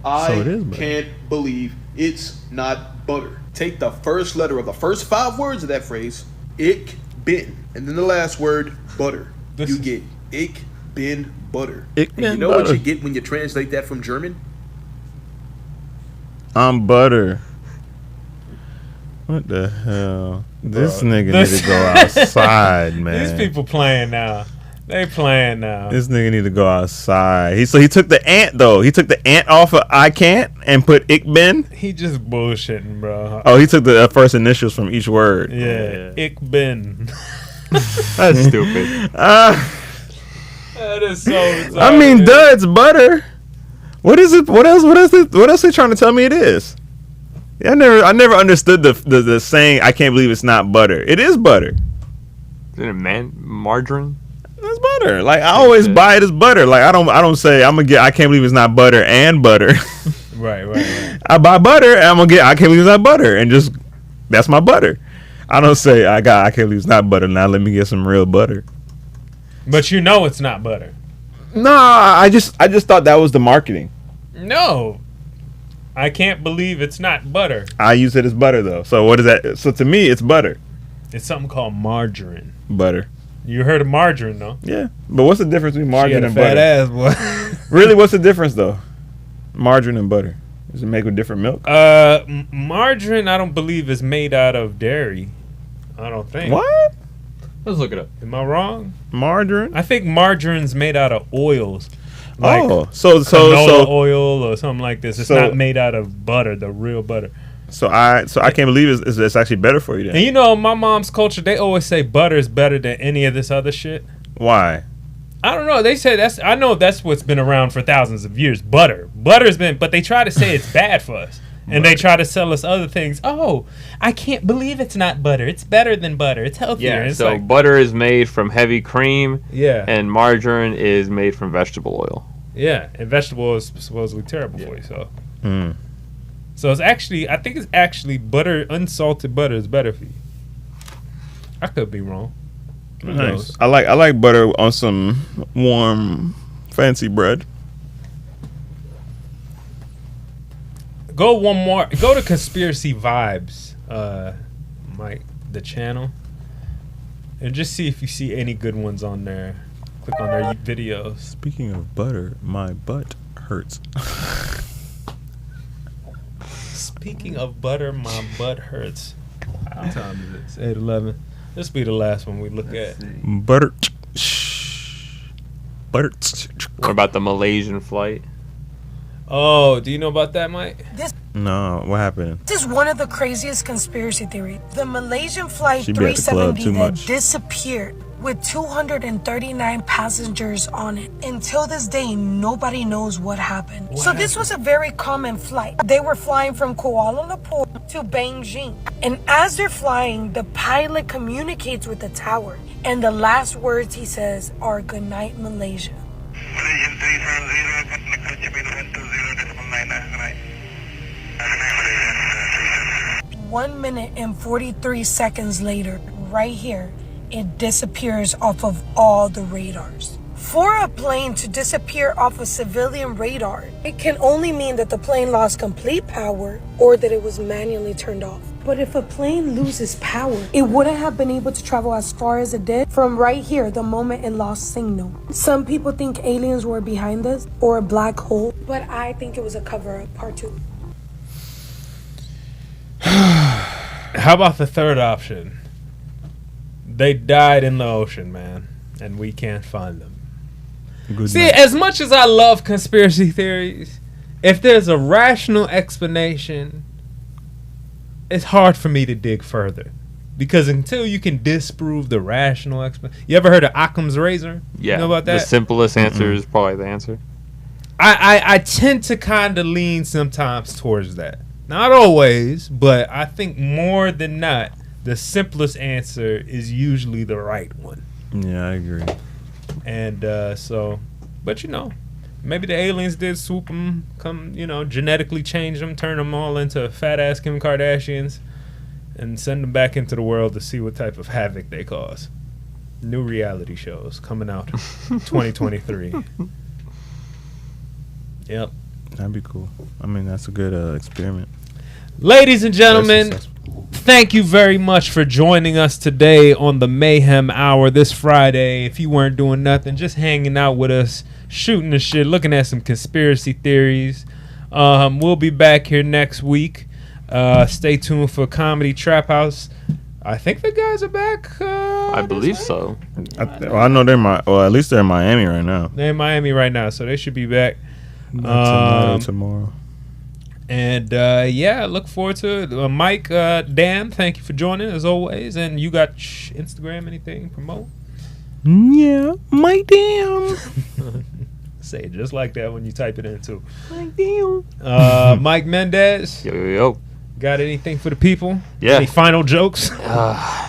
it is butter. Can't believe it's not butter. Take the first letter of the first 5 words of that phrase, ich bin, and then the last word, butter. You get ich bin butter. Ich And you bin know what butter. you get when you translate that from German? I'm butter. What the hell? This nigga need to go outside, man. These people playing now. They playing now. This nigga need to go outside. He took the ant though. He took the ant off of I can't and put ich bin. He just bullshitting, bro. Oh, he took the first initials from each word. Yeah, ich bin. That's stupid. That is so retarded. I mean, duh, it's butter. What is it? What else? What else they trying to tell me it is? Yeah, I never understood the saying. I can't believe it's not butter. It is butter. Is it margarine? It's butter. Like I always buy it as butter. Like I don't say I can't believe it's not butter and butter. Right. I buy butter and I can't believe it's not butter and just that's my butter. I don't say I can't believe it's not butter. Now let me get some real butter. But you know it's not butter. No, I just thought that was the marketing. No. I can't believe it's not butter. I use it as butter though. So what is that? So to me, it's butter. It's something called margarine. Butter. You heard of margarine, though? Yeah, but what's the difference between margarine She and got a butter? fat ass, boy. Really, what's the difference though? Margarine and butter. Does it make with different milk? Margarine, I don't believe is made out of dairy. I don't think. What? Let's look it up. Am I wrong? Margarine? I think margarine's made out of oils. So canola oil or something like this. It's so- not made out of butter, the real butter. So I can't believe it's actually better for you then. And you know, my mom's culture, they always say butter is better than any of this other shit. Why? I don't know. They say I know that's what's been around for thousands of years. Butter's been, but they try to say it's bad for us. And they try to sell us other things. Oh, I can't believe it's not butter. It's better than butter. It's healthier. Yeah, It's so like, butter is made from heavy cream. Yeah. And margarine is made from vegetable oil. yeah, and vegetable oil is supposedly terrible for you. So, Mm. so it's actually, I think it's actually butter, unsalted butter is better for you. I could be wrong. Who Nice. knows? I like butter on some warm fancy bread. Go one more. Go to Conspiracy Vibes, Mike, the channel, and just see if you see any good ones on there. Click on their videos. Speaking of butter, my butt hurts. Speaking of butter, my butt hurts. What time is it? It's 8:11. This will be the last one we look at. Butter. Butter. What about the Malaysian flight? Oh, do you know about that, Mike? No, what happened? This is one of the craziest conspiracy theories. The Malaysian flight She be at the club 370 too that much. disappeared with 239 passengers on it. Until this day, nobody knows what happened. So this was a very common flight. They were flying from Kuala Lumpur to Beijing. And as they're flying, the pilot communicates with the tower. And the last words he says are, "Good night, Malaysia." 1 minute and 43 seconds later, right here, it disappears off of all the radars. For a plane to disappear off a civilian radar, it can only mean that the plane lost complete power or that it was manually turned off. But if a plane loses power, it wouldn't have been able to travel as far as it did from right here the moment it lost signal. Some people think aliens were behind this or a black hole, but I think it was a cover-up. Part 2. How about the third option? They died in the ocean, man, and we can't find them. See, as much as I love conspiracy theories, if there's a rational explanation, it's hard for me to dig further. Because until you can disprove the rational explanation... You ever heard of Occam's razor? Yeah, You know about that? the simplest answer is probably the answer. I tend to kind of lean sometimes towards that. Not always, but I think more than not, the simplest answer is usually the right one. Yeah, I agree. And but you know, maybe the aliens did swoop them, genetically change them, turn them all into fat-ass Kim Kardashians, and send them back into the world to see what type of havoc they cause. New reality shows coming out 2023. Yep. That'd be cool. I mean, that's a good experiment. Ladies and gentlemen, thank you very much for joining us today on the Mayhem Hour this Friday. If you weren't doing nothing, just hanging out with us, shooting the shit, looking at some conspiracy theories. We'll be back here next week. Stay tuned for Comedy Trap House. I think the guys are back. I believe so. I know at least they're in Miami right now. They're in Miami right now, so they should be back. Tonight or tomorrow. And look forward to it. Mike, Dan, thank you for joining as always. And you got Instagram, anything promote? Yeah, Mike Dan. Say it just like that when you type it in too. Mike Dan. Mike Mendez. Yo. Got anything for the people? Yeah. Any final jokes?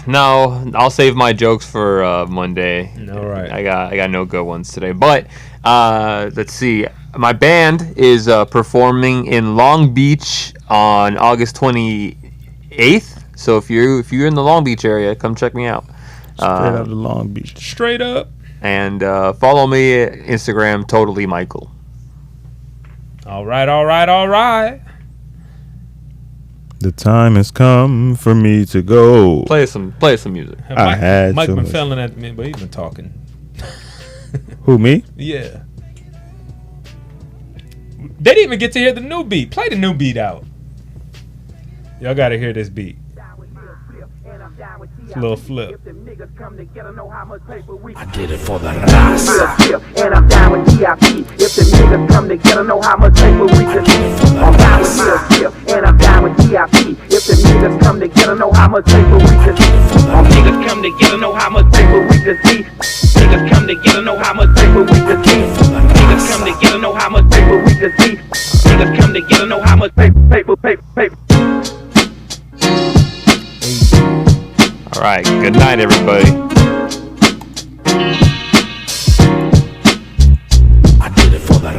No, I'll save my jokes for Monday. All right. I got no good ones today. But let's see. My band is performing in Long Beach on August 28th. So if you're in the Long Beach area, come check me out. Straight out of Long Beach. Straight up. And follow me at Instagram, Totally Michael. All right. The time has come for me to go. Play some music. Mike been failing at me, but he's been talking. Who, me? Yeah. They didn't even get to hear the new beat. Play the new beat out. Y'all gotta hear this beat. It's a little flip. I did it for the raza. And I'm down with DIP. If the niggas come together, know how much paper we can see. I'm down with DIP. And I'm down with DIP. If the niggas come together, know how much paper we can see. Niggas come together, know how much paper we can see. Niggas come together, know how much paper we can see. Niggas come together, know how much paper we can see. Niggas come together, know how much paper. All right. Good night, everybody. I did it for the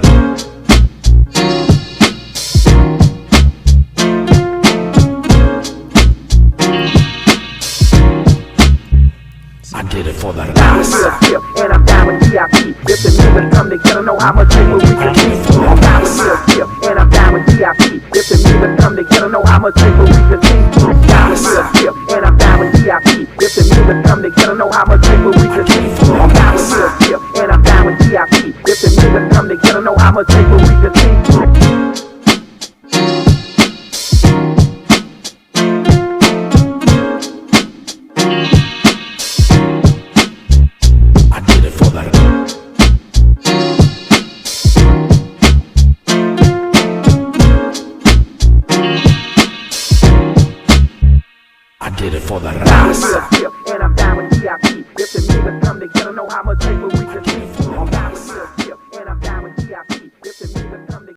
I did it for the raza. And I'm down with DIP. If the niggas come together, know how much paper we can see. I'm down with DIP. And I'm down with DIP. If the niggas come together, know how much paper we can see. I'm down with DIP. And I'm down with DIP. If the niggas come together, know how much paper we can see. I'm down with DIP. And I'm down with DIP. If the niggas come together, know how much paper we can see. I did it for the raza. And I'm down with DIP. If the niggas come together, know how much paper we can see. I'm down with DIP.